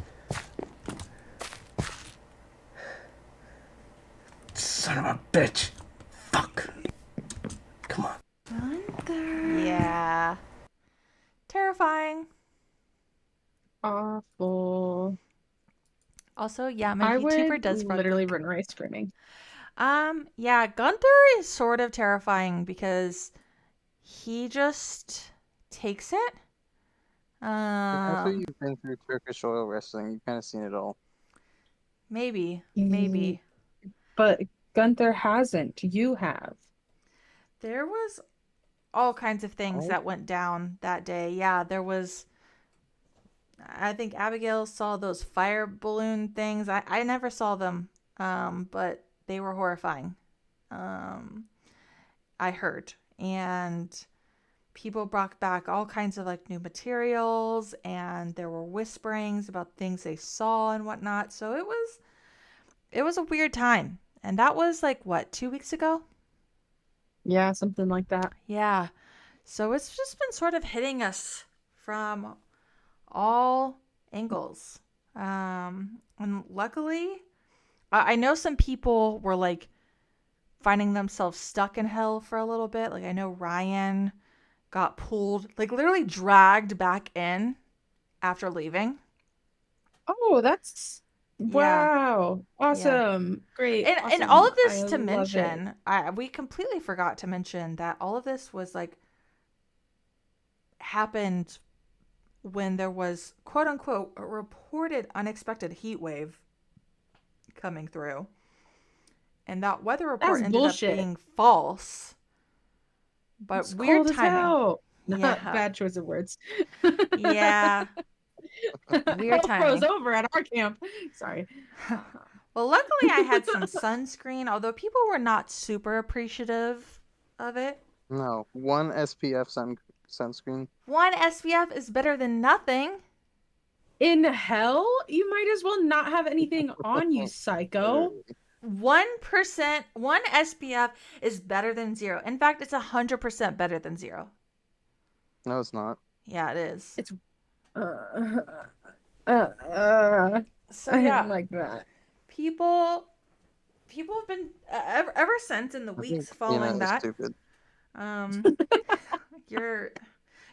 Son of a bitch. Fuck. Come on. Gunther. Yeah. Terrifying. Awful. Also, yeah, my YouTuber does literally run away screaming. Yeah, Gunther is sort of terrifying because he just takes it. After you've been through Turkish oil wrestling, you've kind of seen it all. Maybe. But Gunther hasn't. You have. There was all kinds of things that went down that day. Yeah, there was... I think Abigail saw those fire balloon things. I never saw them, but they were horrifying. I heard. And people brought back all kinds of like new materials, and there were whisperings about things they saw and whatnot. So it was a weird time. And that was like, what, 2 weeks ago? Yeah, something like that. Yeah. So it's just been sort of hitting us from all angles. And luckily, I know some people were like finding themselves stuck in Hell for a little bit. Like I know Ryan got pulled, like literally dragged back in after leaving. Oh, that's wow. Awesome. Yeah. Great. And awesome. all of this I to love mention, we completely forgot to mention that all of this was like happened when there was quote unquote a reported unexpected heat wave coming through. And that weather report ended up being false. But it's weird cold timing. As hell. Yeah. Bad choice of words. Yeah. Weird timing. Froze over at our camp. Sorry. Well, luckily I had some sunscreen, although people were not super appreciative of it. No, one SPF sunscreen. One SPF is better than nothing. In hell? You might as well not have anything on you, psycho. 1%, 1 SPF is better than 0. In fact, it's 100% better than 0. No, it's not. Yeah, it is. It's So I yeah, don't like that. people have been ever since in the weeks following It's that. stupid.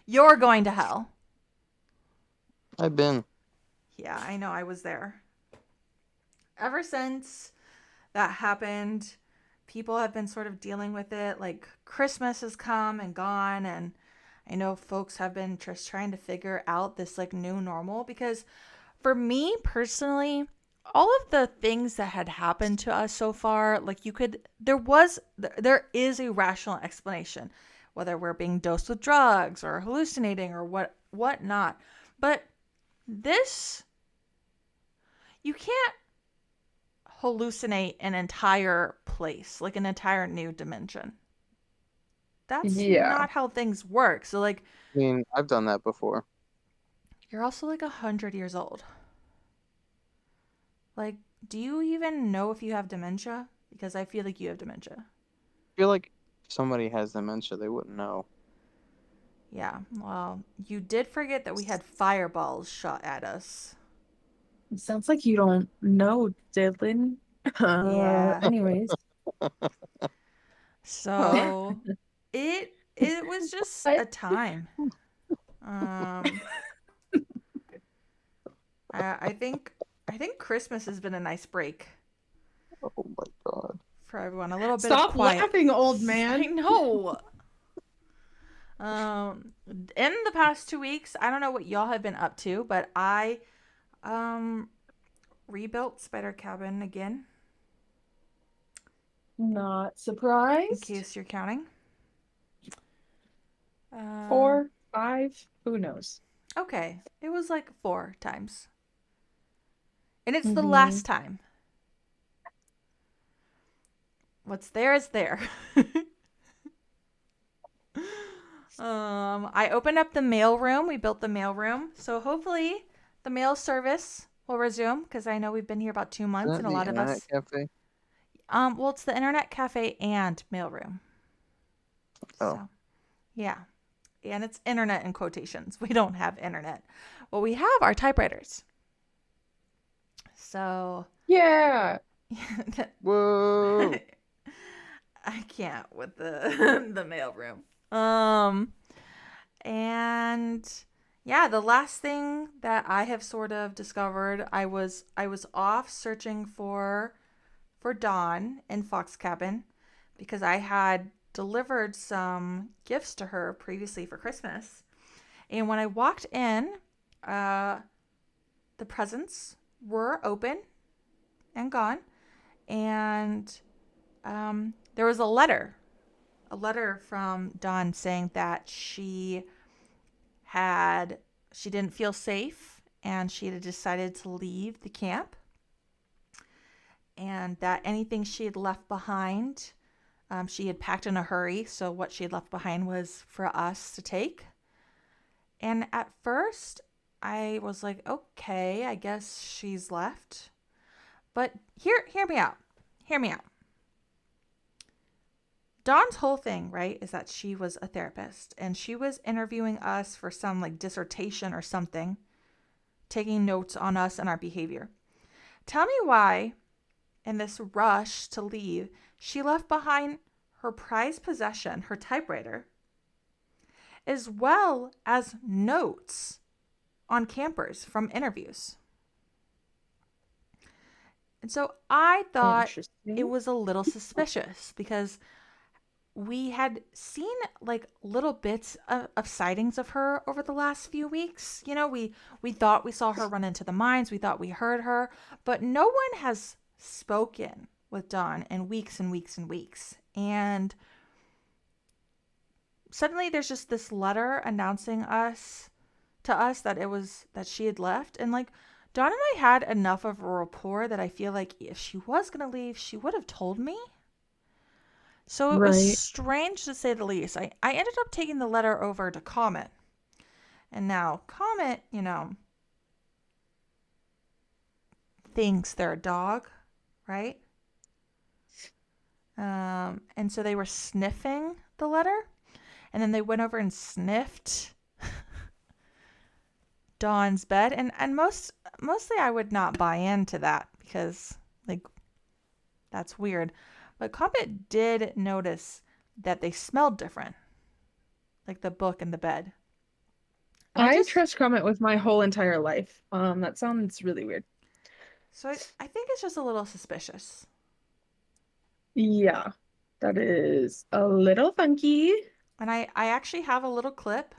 You're going to hell. I've been. Yeah, I know. I was there. Ever since that happened, people have been sort of dealing with it. Like Christmas has come and gone, and I know folks have been just trying to figure out this like new normal, because for me personally, all of the things that had happened to us so far, like there is a rational explanation, whether we're being dosed with drugs or hallucinating or whatnot. But this, you can't hallucinate an entire place, like an entire new dimension. That's not how things work. So like, I mean, I've done that before. you're also like 100 years old. Like, do you even know if you have dementia? Because I feel like you have dementia. I feel like if somebody has dementia, they wouldn't know. Yeah, well, you did forget that we had fireballs shot at us. It sounds like you don't know, Dylan. Yeah. Anyways. So it was just a time. I think Christmas has been a nice break. Oh my god. For everyone, a little bit Stop of quiet. laughing, old man. I know. In the past 2 weeks, I don't know what y'all have been up to, but I rebuilt Spider Cabin again. Not surprised. In case you're counting. 4, 5, who knows? Okay, it was like 4 times. And it's the last time. What's there is there. I opened up the mail room. We built the mail room. So hopefully the mail service will resume, because I know we've been here about 2 months and a lot of us. Cafe? Well, it's the internet cafe and mail room. Oh. So, yeah. And it's internet in quotations. We don't have internet. Well, we have our typewriters. So. Yeah. Whoa. I can't with the the mail room. And yeah, the last thing that I have sort of discovered, I was off searching for Dawn in Fox Cabin, because I had delivered some gifts to her previously for Christmas. And when I walked in, the presents were open and gone. And there was a letter from Dawn saying that she didn't feel safe and she had decided to leave the camp, and that anything she had left behind, she had packed in a hurry. So what she had left behind was for us to take. And at first I was like, okay, I guess she's left. But hear me out. Hear me out. Dawn's whole thing, right, is that she was a therapist and she was interviewing us for some like dissertation or something, taking notes on us and our behavior. Tell me why, in this rush to leave, she left behind her prized possession, her typewriter, as well as notes on campers from interviews. And so I thought it was a little suspicious, because we had seen like little bits of sightings of her over the last few weeks. You know, we thought we saw her run into the mines. We thought we heard her, but no one has spoken with Dawn in weeks and weeks and weeks. And suddenly there's just this letter announcing to us that she had left. And like, Dawn and I had enough of a rapport that I feel like if she was going to leave, she would have told me. So it was strange, to say the least. I ended up taking the letter over to Comet. And now Comet, you know, thinks they're a dog, right? And so they were sniffing the letter, and then they went over and sniffed Dawn's bed, and mostly I would not buy into that because like that's weird. But Comet did notice that they smelled different, like the book and the bed. And I trust Comet with my whole entire life. That sounds really weird. So I think it's just a little suspicious. Yeah, that is a little funky. And I actually have a little clip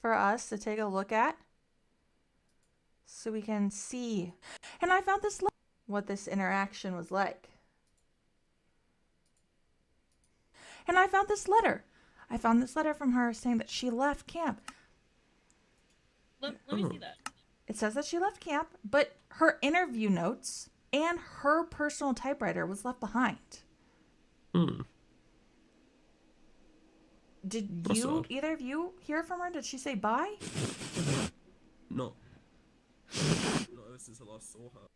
for us to take a look at so we can see. And I found this what this interaction was like. And I found this letter. I found this letter from her saying that she left camp. Let me see that. It says that she left camp, but her interview notes and her personal typewriter was left behind. Did you, either of you, hear from her? Did she say bye? No. No, this is the last I saw her.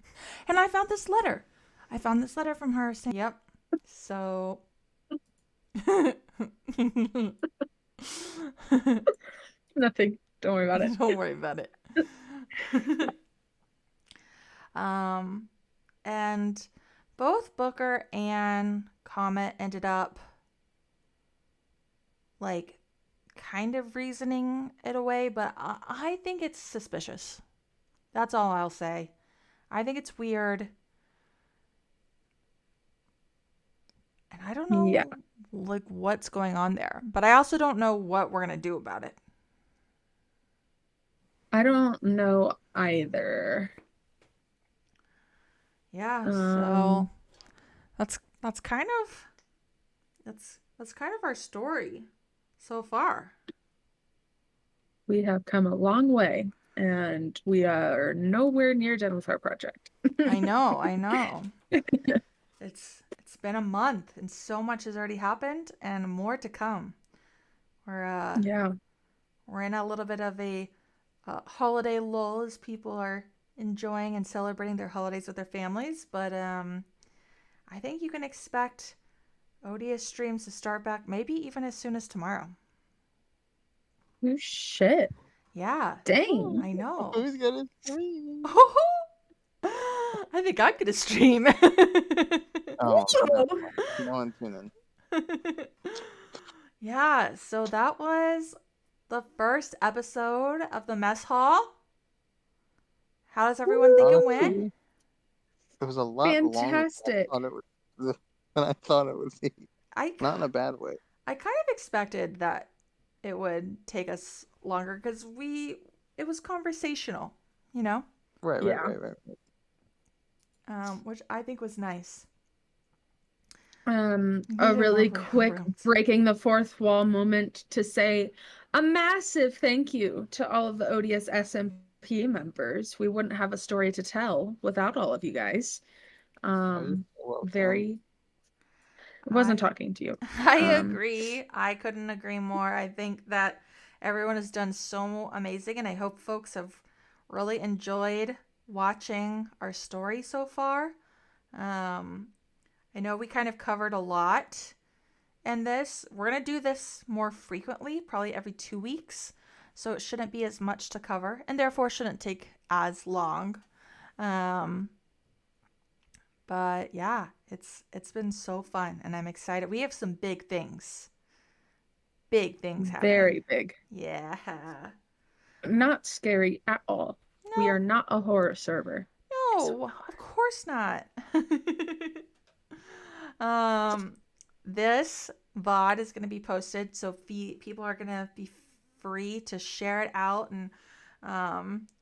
And I found this letter. I found this letter from her saying, yep. So. Nothing. Don't worry about it. Don't worry about it. And both Booker and Comet ended up like kind of reasoning it away, but I think it's suspicious. That's all I'll say. I think it's weird. And I don't know like what's going on there, but I also don't know what we're going to do about it. I don't know either. Yeah, so that's kind of our story so far. We have come a long way, and we are nowhere near done with our project. I know. It's been a month, and so much has already happened, and more to come. We're in a little bit of a holiday lull as people are enjoying and celebrating their holidays with their families, but I think you can expect Odious streams to start back maybe even as soon as tomorrow. Oh shit. Yeah. Dang. I know. Who's gonna stream? I think I'm gonna stream. Oh, no one's tuning. Yeah, so that was the first episode of the Mess Hall. How does everyone think it went? It was a lot fantastic. longer than I thought it would be. Not in a bad way. I kind of expected that it would take us longer because it was conversational, you know? Right. Which I think was nice. A really quick breaking the fourth wall moment to say a massive thank you to all of the Odious SMP members. We wouldn't have a story to tell without all of you guys. Very. I wasn't talking to you. I agree. I couldn't agree more. I think that everyone has done so amazing, and I hope folks have really enjoyed watching our story so far. I know we kind of covered a lot in this. We're going to do this more frequently, probably every 2 weeks. So it shouldn't be as much to cover and therefore shouldn't take as long. But yeah, it's been so fun and I'm excited. We have some big things. Big things happening. Very big. Yeah. Not scary at all. No. We are not a horror server. No, of course not. This VOD is going to be posted, so people are going to be free to share it out, and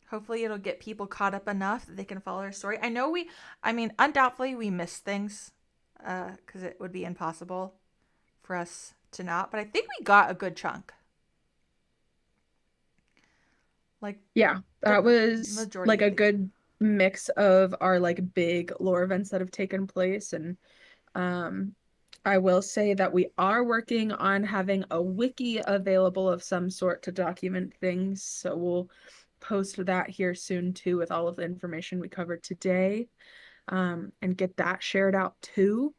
hopefully it'll get people caught up enough that they can follow our story. Undoubtedly we missed things because it would be impossible for us to not, but I think we got a good chunk. That was like a good mix of our like big lore events that have taken place, and I will say that we are working on having a wiki available of some sort to document things, so we'll post that here soon too with all of the information we covered today, and get that shared out too.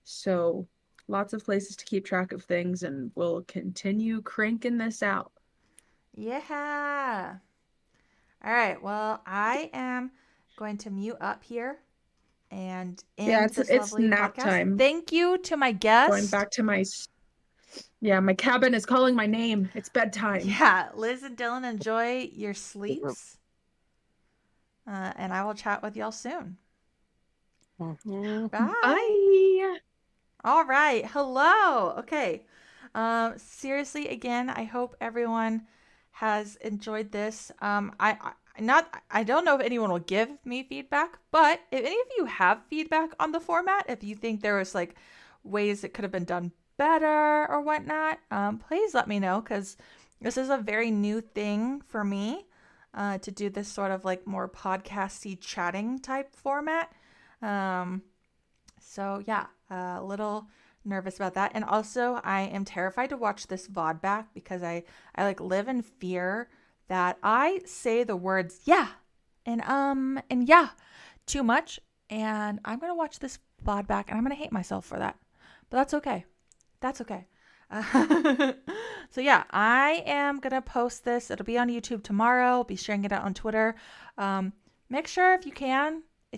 So lots of places to keep track of things, and we'll continue cranking this out. Yeah. All right. Well, I am going to mute up here and end this it's lovely nap podcast. time. Thank you to my guest. Going back to my my cabin is calling my name. It's bedtime. Yeah, Liz and Dylan, enjoy your sleeps. And I will chat with y'all soon. Bye. Bye. All right. Hello. Okay. Seriously, again, I hope everyone has enjoyed this. I don't know if anyone will give me feedback, but if any of you have feedback on the format, if you think there was like ways it could have been done better or whatnot, please let me know, because this is a very new thing for me, to do this sort of like more podcasty chatting type format. So yeah, a little nervous about that. And also I am terrified to watch this VOD back, because I like live in fear that I say the words yeah and yeah too much, and I'm going to watch this VOD back and I'm going to hate myself for that. But that's okay. That's okay. So yeah, I am going to post this. It'll be on YouTube tomorrow. I'll be sharing it out on Twitter. Make sure if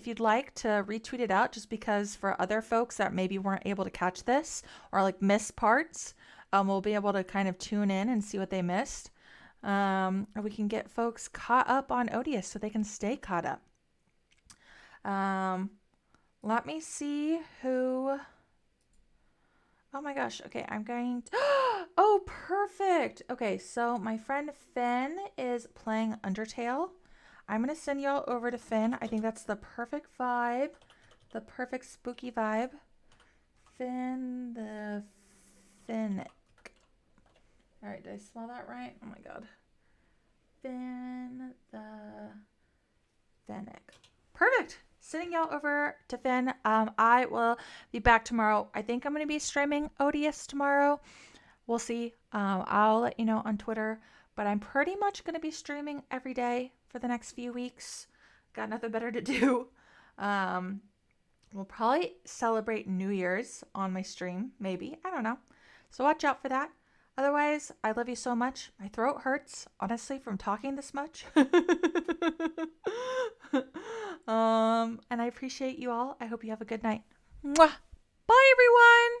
you'd like to retweet it out, just because for other folks that maybe weren't able to catch this or like miss parts, we'll be able to kind of tune in and see what they missed. Or we can get folks caught up on Odious so they can stay caught up. Let me see who. Oh my gosh. Okay, I'm going to... Oh, perfect. Okay, so my friend Finn is playing Undertale. I'm going to send y'all over to Finn. I think that's the perfect vibe. The perfect spooky vibe. Finn the Finnick. All right, did I spell that right? Oh my god. Finn the Finnick. Perfect. Sending y'all over to Finn. I will be back tomorrow. I think I'm going to be streaming Odious tomorrow. We'll see. I'll let you know on Twitter. But I'm pretty much going to be streaming every day for the next few weeks. Got nothing better to do. We'll probably celebrate New Year's on my stream. Maybe. I don't know. So watch out for that. Otherwise, I love you so much. My throat hurts, honestly, from talking this much. And I appreciate you all. I hope you have a good night. Mwah! Bye, everyone!